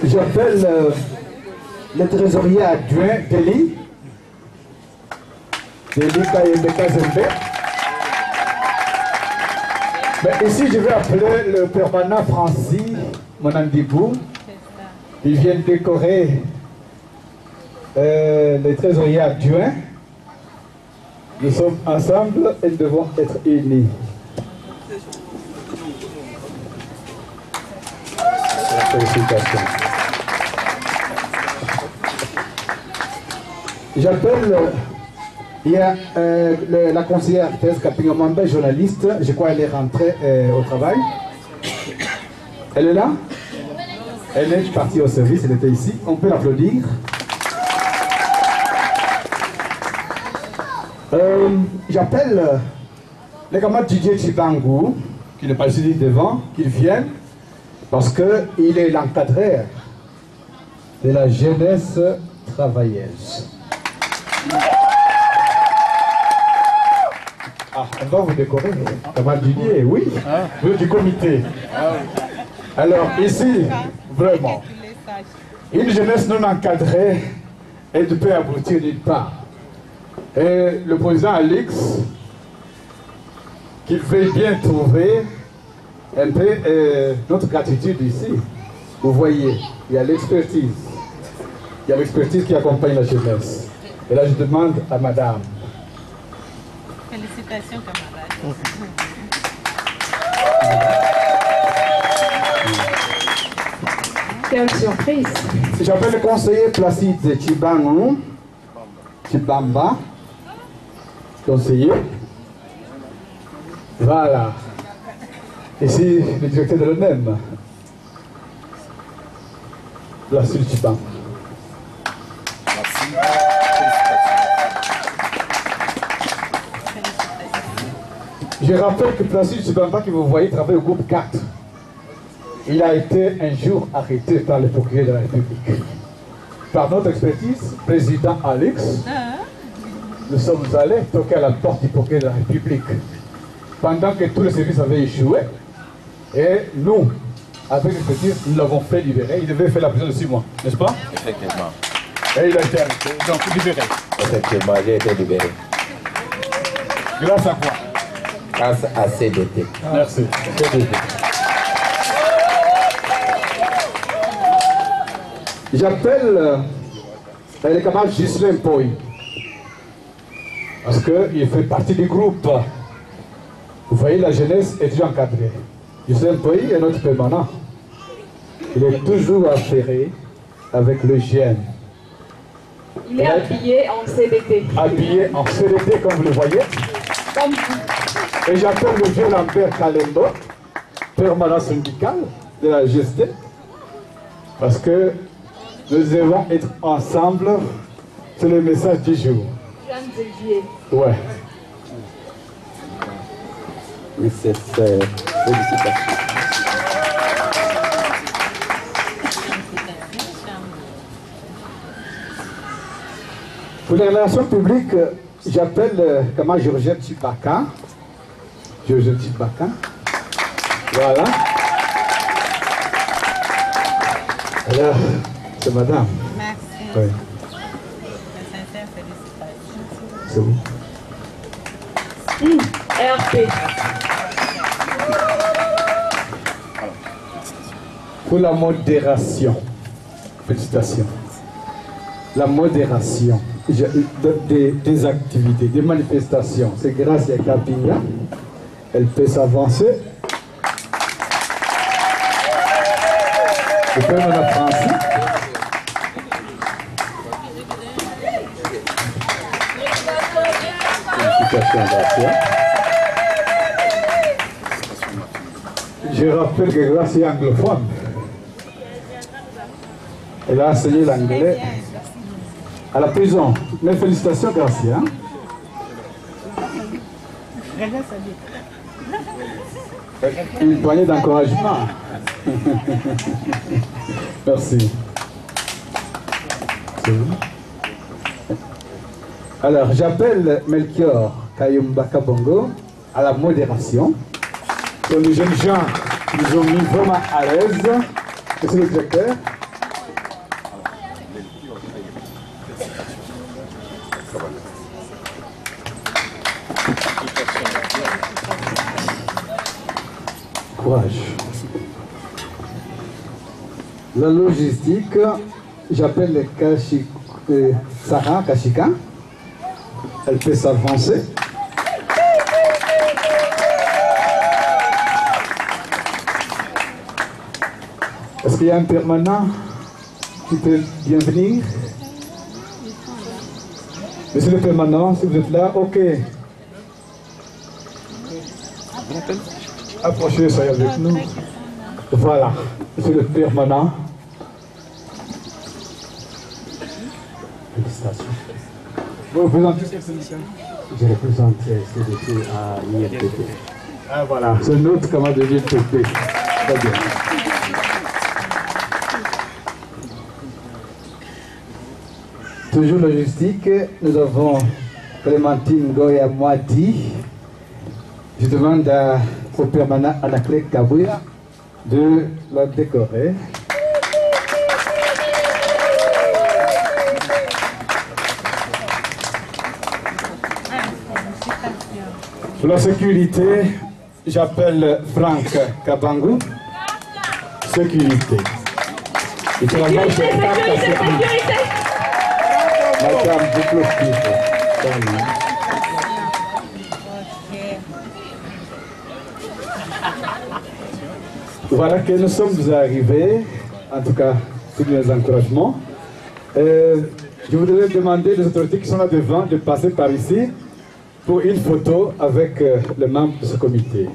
J'appelle le trésorier adjoint Deli. Deli Kayembeka Zembe. Mais ici, je vais appeler le permanent Francis Monandibou. Ils viennent décorer les trésoriers adjoints. Nous sommes ensemble et nous devons être unis. Félicitations. J'appelle Il y a la conseillère Thérèse Kapinga-Mambé, journaliste. Je crois qu'elle est rentrée au travail. Elle est là? Elle est partie au service, elle était ici. On peut l'applaudir. J'appelle les camarades Didier Chibangu, qui n'est pas ici devant, qu'ils viennent, parce qu'il est l'encadré de la jeunesse travailleuse. Ah, on va vous décorer, camarade Didier, oui, vous êtes du comité. Alors, ici, vraiment, une jeunesse non encadrée, elle ne peut aboutir nulle part. Et le président Alix, qu'il veuille bien trouver un peu notre gratitude ici. Vous voyez, il y a l'expertise. Il y a l'expertise qui accompagne la jeunesse. Et là, je demande à madame. Félicitations, camarades. Quelle surprise. J'appelle le conseiller Placide Chibamba, conseiller. Voilà. Ici, le directeur de l'ONEM. Placide Chibamba. Merci. Je rappelle que Placide Chibamba, que vous voyez, travaille au groupe 4. Il a été un jour arrêté par le procureur de la République. Par notre expertise, président Alix, nous sommes allés toquer à la porte du procureur de la République. Pendant que tous les services avaient échoué, et nous, avec l'expertise, nous l'avons fait libérer. Il devait faire la prison de 6 mois, n'est-ce pas? Effectivement. Et il a été arrêté, donc libéré. Effectivement, j'ai été libéré. Grâce à quoi? Grâce à CDT. Merci. CDT. J'appelle le camarade Ghislain Poy, parce qu'il fait partie du groupe. Vous voyez, la jeunesse est déjà encadrée. Ghislain Poy est notre permanent. Il est toujours affairé avec le jeune. Il est habillé en CDT. Habillé en CDT, comme vous le voyez. Comme vous. Et j'appelle le vieux Lambert Kalendo, permanent syndical de la GST, parce que nous devons être ensemble sur le message du jour. Jeanne Xavier. Ouais. Oui, c'est félicitations. Pour les relations publiques, j'appelle comment Georgette Chibaka. Georgette Chibaka. Voilà. Alors, c'est madame. Merci. Oui. De sincères félicitations. C'est vous. RP. Pour la modération. Félicitations. La modération des activités, des manifestations. C'est grâce à Kapinga. Elle peut s'avancer. Le père de Francis. Félicitations, Gracia. Je rappelle que Gracia est anglophone. Elle a enseigné l'anglais à la prison. Mes félicitations, Gracia. Une poignée d'encouragement. Merci. Alors, j'appelle Melchior Kayumba Kabongo à la modération. Donc, les jeunes gens nous ont mis vraiment à l'aise. Monsieur le directeur. Courage. La logistique, j'appelle Sarah Kashika. Elle peut s'avancer. Est-ce qu'il y a un permanent qui peut bien venir? Monsieur le permanent, si vous êtes là, ok. Approchez, soyez avec nous. Voilà, monsieur le permanent. Félicitations. Vous représentez quelle solution? Je représente CDT à l'INPP. Ah voilà, c'est notre camarade de l'INPP. Très bien. Toujours logistique, nous avons Clémentine Goya Moiti. Je demande au permanent Anaclé Kabouya de la décorer. Pour la sécurité, j'appelle Franck Kabangou. Sécurité. Il travaille chez sécurité. Madame Voilà que nous sommes arrivés, en tout cas, tous les encouragements. Je voudrais demander aux autorités qui sont là devant de passer par ici pour une photo avec les membres de ce comité.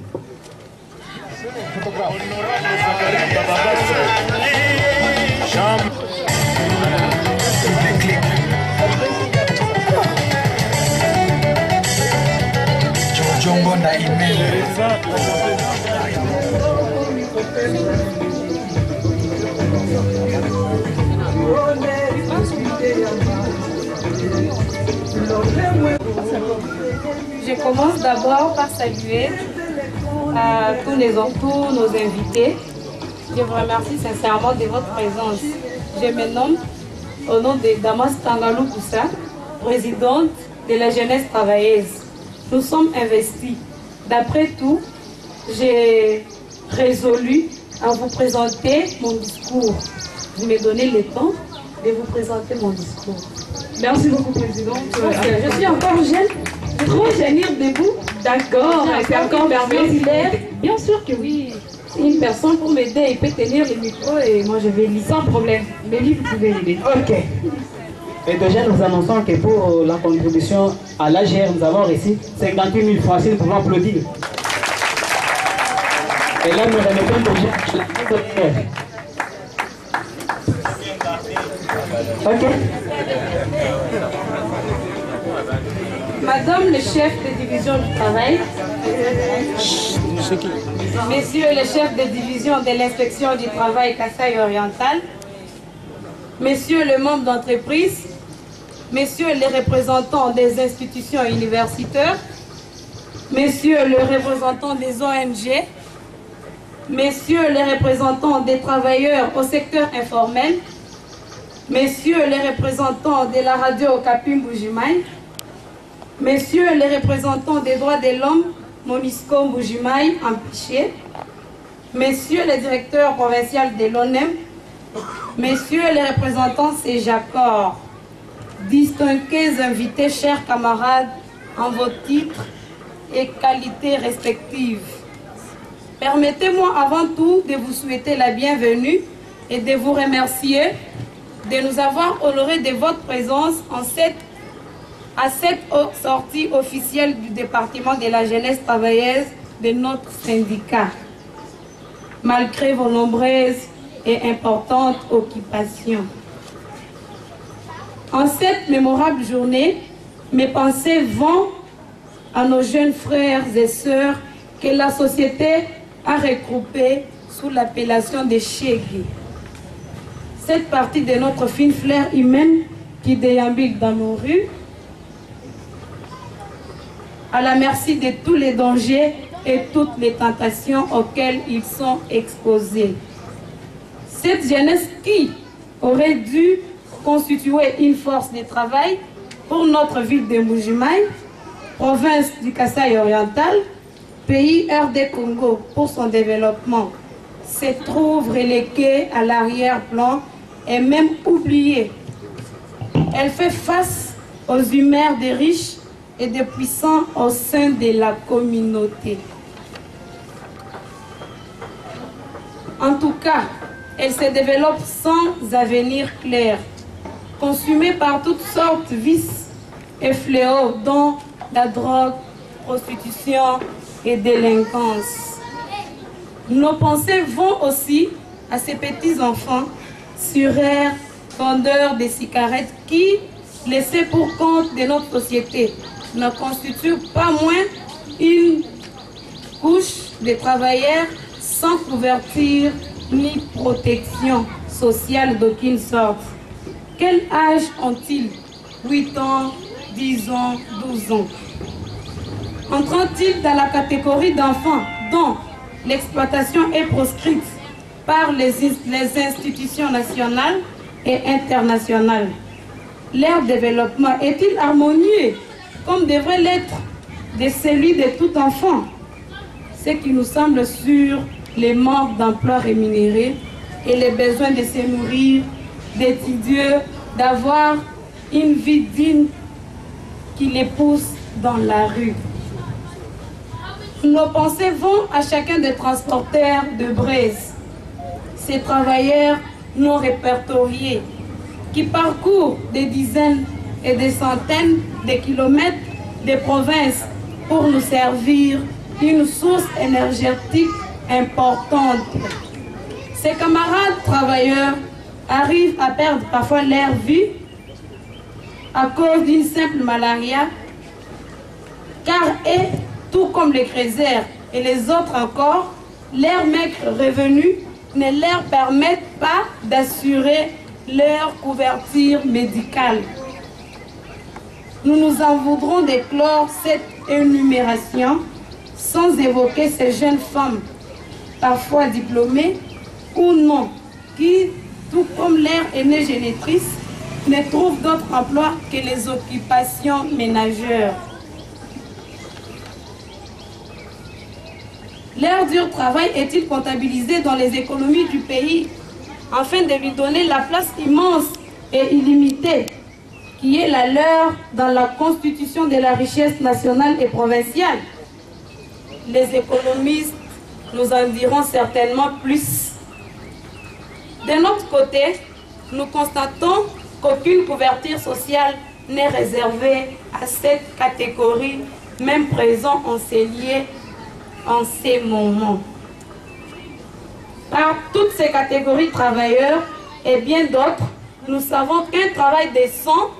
Je commence d'abord par saluer tous nos invités. Je vous remercie sincèrement de votre présence. Je me nomme au nom de Damas Tangalou Koussa, présidente de la jeunesse travailleuse. Nous sommes investis. D'après tout, j'ai résolu à vous présenter mon discours. Vous me donnez le temps de vous présenter mon discours. Merci beaucoup, Présidente. Je suis encore jeune. Je peux venir debout. D'accord. C'est encore populaire. Bien sûr que oui. Une personne pour m'aider, il peut tenir le micro et moi je vais lire. Sans problème. Les livres, vous pouvez lire. Ok. Et déjà, nous annonçons que pour la contribution à l'AGR, nous avons reçu 58 000 francs. Si nous pouvons applaudir. Et là, nous remettons déjà ok. Madame le chef de division du travail, Messieurs les chefs de division de l'inspection du travail Kasaï Oriental, Messieurs les membres d'entreprise, Messieurs les représentants des institutions universitaires, Messieurs les représentants des ONG, Messieurs les représentants des travailleurs au secteur informel, Messieurs les représentants de la radio Kapim Bujimaï, Messieurs les représentants des droits de l'homme, Monisco Bujimaï, Ampiché, Messieurs les directeurs provinciaux de l'ONEM, Messieurs les représentants CEJACOR, distingués invités, chers camarades, en vos titres et qualités respectives. Permettez-moi avant tout de vous souhaiter la bienvenue et de vous remercier de nous avoir honorés de votre présence à cette sortie officielle du département de la jeunesse travailleuse de notre syndicat, malgré vos nombreuses et importantes occupations. En cette mémorable journée, mes pensées vont à nos jeunes frères et sœurs que la société a regroupés sous l'appellation de Chégui. Cette partie de notre fine fleur humaine qui déambule dans nos rues, à la merci de tous les dangers et toutes les tentations auxquelles ils sont exposés. Cette jeunesse qui aurait dû constituer une force de travail pour notre ville de Mbujimaï, province du Kasaï oriental, pays RD Congo pour son développement, se trouve reléguée à l'arrière-plan et même oubliée. Elle fait face aux humeurs des riches et des puissants au sein de la communauté. En tout cas, elle se développe sans avenir clair, consumée par toutes sortes de vices et fléaux dont la drogue, prostitution et délinquance. Nos pensées vont aussi à ces petits enfants suraires, vendeurs de cigarettes qui, laissés pour compte de notre société, ne constituent pas moins une couche de travailleurs sans couverture ni protection sociale d'aucune sorte. Quel âge ont-ils? 8 ans, 10 ans, 12 ans. Entrent-ils dans la catégorie d'enfants dont l'exploitation est proscrite par les institutions nationales et internationales? Leur développement est-il harmonieux comme devrait l'être de celui de tout enfant? Ce qui nous semble sur les manques d'emplois rémunérés et les besoins de se nourrir, d'étudier, d'avoir une vie digne qui les pousse dans la rue. Nos pensées vont à chacun des transporteurs de braise, ces travailleurs non répertoriés qui parcourent des dizaines et des centaines de kilomètres de provinces pour nous servir une source énergétique importante. Ces camarades travailleurs arrivent à perdre parfois leur vie à cause d'une simple malaria, car tout comme les Crézers et les autres encore, leurs maigres revenus ne leur permettent pas d'assurer leur couverture médicale. Nous nous en voudrons d'éclore cette énumération sans évoquer ces jeunes femmes, parfois diplômées ou non, qui, tout comme leur aînée génitrice, ne trouvent d'autre emploi que les occupations ménagères. Leur dur travail est-il comptabilisé dans les économies du pays afin de lui donner la place immense et illimitée qui est la leur dans la constitution de la richesse nationale et provinciale? Les économistes nous en diront certainement plus. De notre côté, nous constatons qu'aucune couverture sociale n'est réservée à cette catégorie, même présent en ces lieux en ces moments. Par toutes ces catégories de travailleurs et bien d'autres, nous savons qu'un travail décent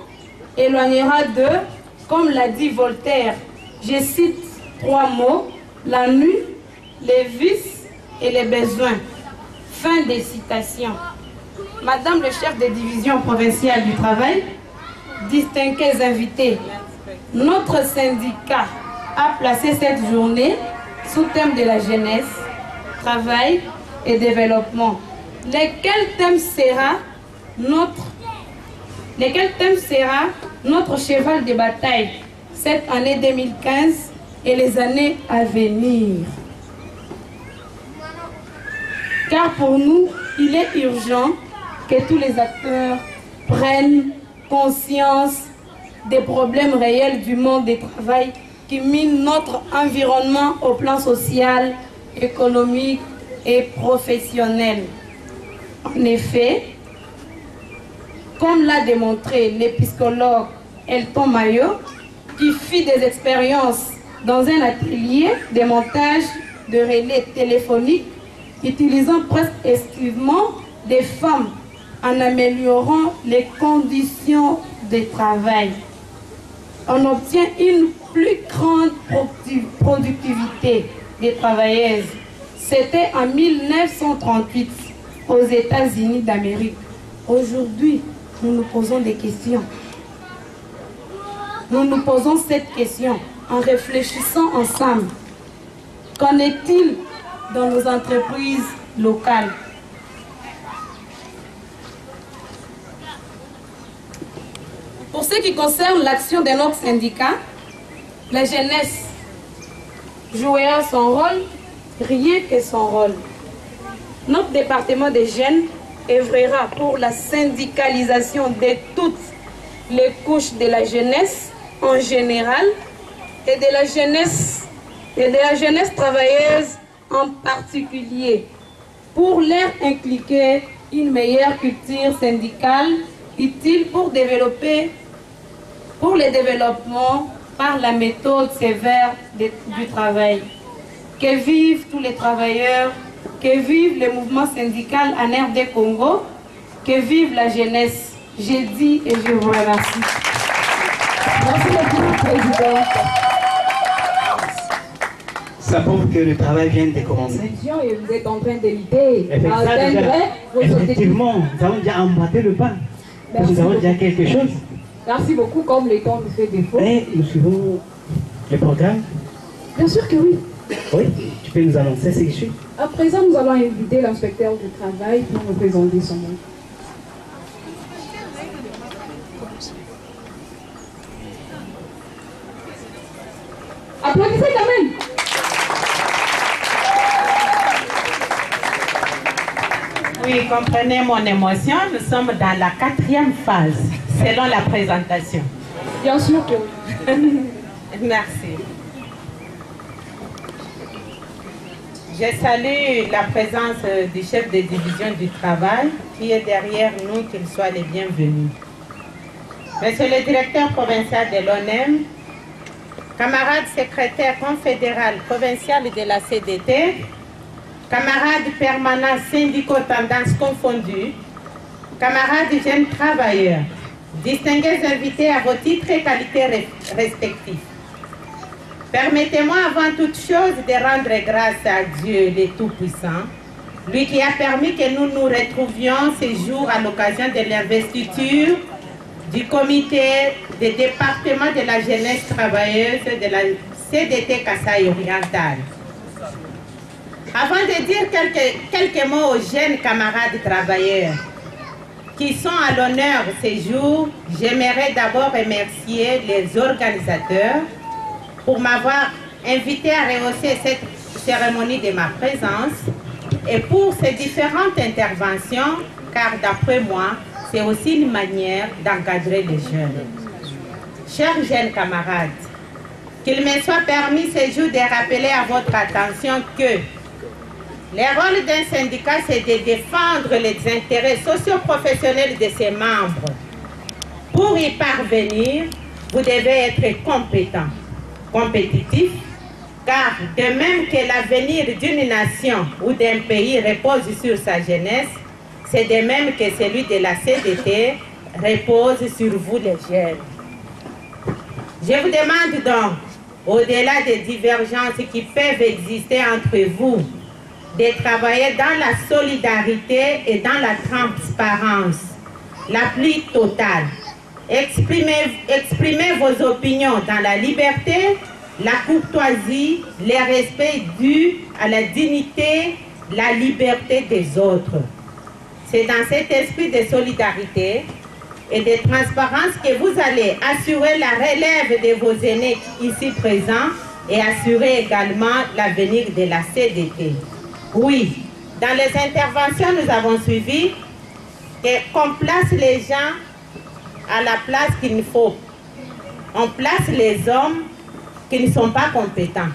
éloignera d'eux, comme l'a dit Voltaire. Je cite 3 mots: la nuit, les vices et les besoins. Fin des citations. Madame le chef de division provinciale du travail, distingués invités, notre syndicat a placé cette journée sous thème de la jeunesse, travail et développement. Lequel thème sera notre cheval de bataille cette année 2015 et les années à venir? Car pour nous, il est urgent que tous les acteurs prennent conscience des problèmes réels du monde du travail qui minent notre environnement au plan social, économique et professionnel. En effet, comme l'a démontré l'épiscologue Elton Mayo, qui fit des expériences dans un atelier de montage de relais téléphoniques utilisant presque exclusivement des femmes en améliorant les conditions de travail. On obtient une plus grande productivité des travailleuses. C'était en 1938 aux États-Unis d'Amérique. Aujourd'hui, nous nous posons des questions. Nous nous posons cette question en réfléchissant ensemble. Qu'en est-il dans nos entreprises locales? Pour ce qui concerne l'action de notre syndicat, la jeunesse jouera son rôle, rien que son rôle. Notre département des jeunes œuvrera pour la syndicalisation de toutes les couches de la jeunesse en général et de la jeunesse travailleuse en particulier, pour leur impliquer une meilleure culture syndicale utile pour développer pour le développement par la méthode sévère du travail. Que vivent tous les travailleurs, que vive le mouvement syndical en RD Congo, que vive la jeunesse. J'ai dit et je vous remercie. Merci beaucoup, Président. Ça prouve que le travail vient de commencer. Et vous êtes en train de l'idée. Effectivement, nous avons déjà emboîté le pas. Nous avons déjà quelque chose. Merci beaucoup, comme le temps nous fait défaut. Et nous suivons le programme. Bien sûr que oui. Oui, tu peux nous annoncer ce qui suit. À présent, nous allons inviter l'inspecteur du travail pour nous présenter son nom. Applaudissez quand même. Oui, comprenez mon émotion, nous sommes dans la 4e phase, selon la présentation. Bien sûr que oui. Merci. Je salue la présence du chef de division du travail qui est derrière nous, qu'il soit les bienvenus. Monsieur le directeur provincial de l'ONEM, camarades secrétaires confédéral provincial de la CDT, camarades permanents syndicaux tendances confondues, camarades jeunes travailleurs, distingués invités à vos titres et qualités respectifs. Permettez-moi avant toute chose de rendre grâce à Dieu le Tout-Puissant, lui qui a permis que nous nous retrouvions ces jours à l'occasion de l'investiture du comité des départements de la jeunesse travailleuse de la CDT Kasaï Oriental. Avant de dire quelques mots aux jeunes camarades travailleurs qui sont à l'honneur ces jours, j'aimerais d'abord remercier les organisateurs pour m'avoir invité à rehausser cette cérémonie de ma présence et pour ces différentes interventions, car d'après moi, c'est aussi une manière d'encadrer les jeunes. Chers jeunes camarades, qu'il me soit permis ces jours de rappeler à votre attention que le rôle d'un syndicat, c'est de défendre les intérêts socio-professionnels de ses membres. Pour y parvenir, vous devez être compétent, compétitif, car de même que l'avenir d'une nation ou d'un pays repose sur sa jeunesse, c'est de même que celui de la CDT repose sur vous les jeunes. Je vous demande donc, au-delà des divergences qui peuvent exister entre vous, de travailler dans la solidarité et dans la transparence la plus totale. Exprimez vos opinions dans la liberté, la courtoisie, le respect dû à la dignité, la liberté des autres. C'est dans cet esprit de solidarité et de transparence que vous allez assurer la relève de vos aînés ici présents et assurer également l'avenir de la CDT. Oui, dans les interventions, nous avons suivi qu'on place les gens à la place qu'il faut. On place les hommes qui ne sont pas compétents.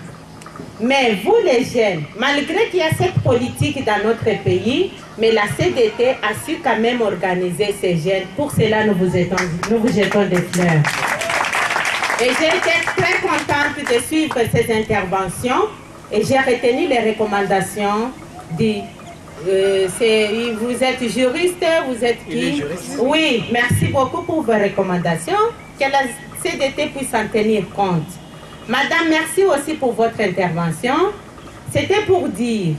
Mais vous les jeunes, malgré qu'il y a cette politique dans notre pays, mais la CDT a su quand même organiser ces jeunes. Pour cela, nous vous jetons des fleurs. Et j'ai été très contente de suivre ces interventions et j'ai retenu les recommandations vous êtes juriste, vous êtes qui? Oui, merci beaucoup pour vos recommandations. Que la CDT puisse en tenir compte. Madame, merci aussi pour votre intervention. C'était pour dire,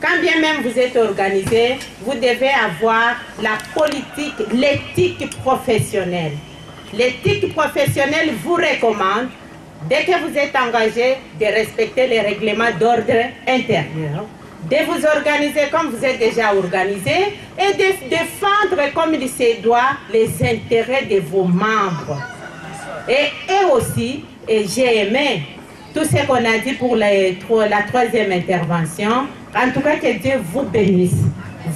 quand bien même vous êtes organisé, vous devez avoir la politique, l'éthique professionnelle. L'éthique professionnelle vous recommande, dès que vous êtes engagé, de respecter les règlements d'ordre intérieur, de vous organiser comme vous êtes déjà organisé et de défendre comme il se doit les intérêts de vos membres. Et aussi, et j'ai aimé tout ce qu'on a dit pour la 3e intervention. En tout cas, que Dieu vous bénisse.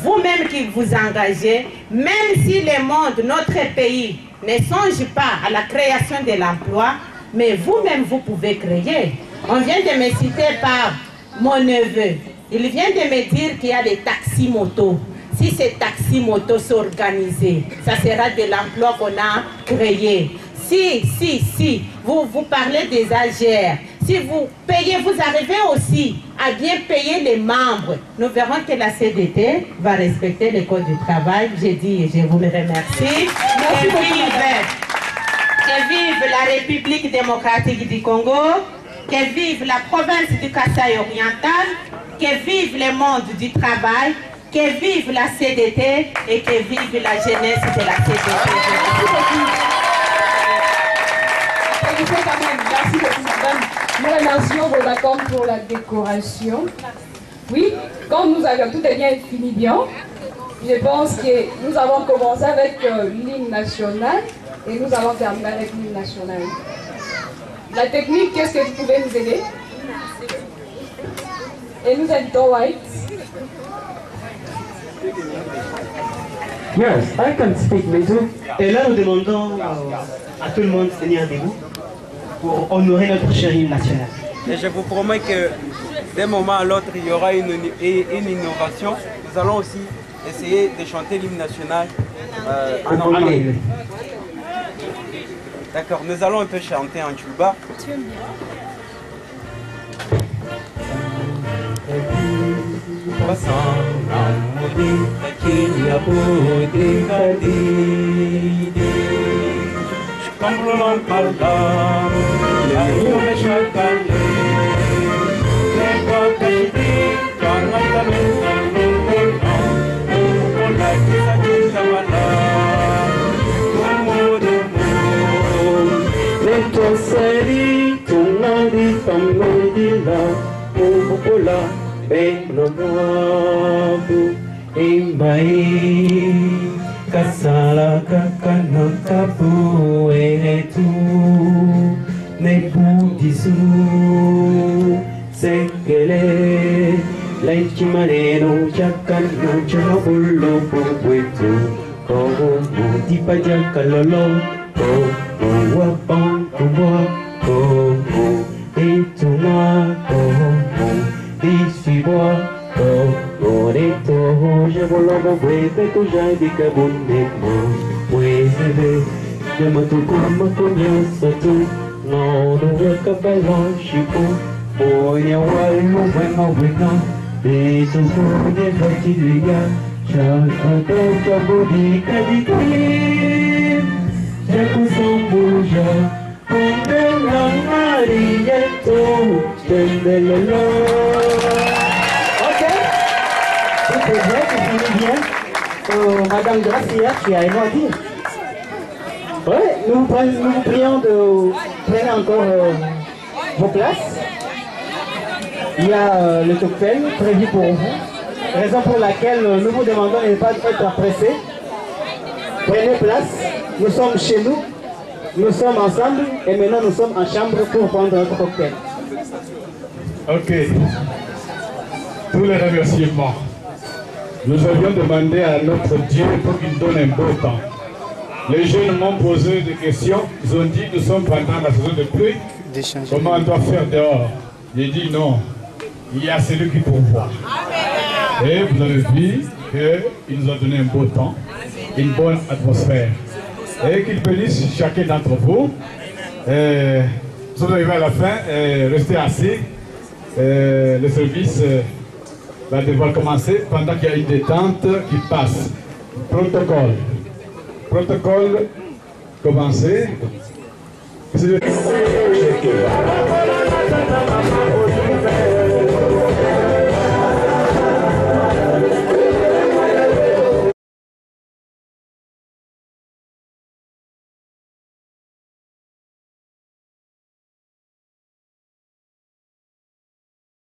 Vous-même qui vous engagez, même si le monde, notre pays, ne songe pas à la création de l'emploi, mais vous-même, vous pouvez créer. On vient de me citer par mon neveu. Il vient de me dire qu'il y a des taxis-motos. Si ces taxis-motos s'organisent, ça sera de l'emploi qu'on a créé. Si, vous parlez des AGR. Si vous payez, vous arrivez aussi à bien payer les membres. Nous verrons que la CDT va respecter le code du travail. J'ai dit, je vous remercie. Que vive la République démocratique du Congo, que vive la province du Kasaï oriental, que vive le monde du travail, que vive la CDT et que vive la jeunesse de la CDT. Merci beaucoup, madame. Nous remercions vos accords pour la décoration. Oui, comme nous avions tout est bien fini bien, je pense que nous avons commencé avec l'hymne national et nous allons terminer avec l'hymne national. La technique, qu'est-ce que vous pouvez nous aider? Et nous invitons White. Yes, I can speak little. Et là, nous demandons à tout le monde de venir debout pour honorer notre cher hymne national. Et je vous promets que d'un moment à l'autre, il y aura une innovation. Nous allons aussi essayer de chanter l'hymne national en anglais. D'accord, nous allons un peu chanter en Tchouba. Kasala kakana kapu etu nebudisu sekele laichimaneno chakano chabullo puetu komo tipaja kalolo komo wapon komo komo etuma komo disibwa Bonito, je volavo vuelve tu ya di kabunde mo Vuelve, llama tu kuma coñaza tu No, no hueca bailón chico Voy a guaymo, bueno De tu fuñe fachilia Chaka chabudika di kim Jaco sambuja Con la amarilla tu Chendelelo C'est vrai que c'est bien. Madame Gracia qui a un mot à dire. Oui, nous vous prions de prendre encore vos places. Il y a le cocktail prévu pour vous. Raison pour laquelle nous vous demandons de ne pas être pressés. Prenez place. Nous sommes chez nous. Nous sommes ensemble. Et maintenant nous sommes en chambre pour prendre notre cocktail. Ok. Tous les remerciements. Nous avions demandé à notre Dieu pour qu'il donne un beau temps. Les jeunes m'ont posé des questions. Ils ont dit, nous sommes pendant la saison de pluie. Comment on doit faire dehors? J'ai dit non. Il y a celui qui pourvoit. Et vous avez vu qu'il nous a donné un beau temps, une bonne atmosphère. Et qu'il bénisse chacun d'entre vous. Nous sommes arrivés à la fin. Restez assis. Le service va devoir commencer pendant qu'il y a une détente qui passe. Protocole. Protocole commencé.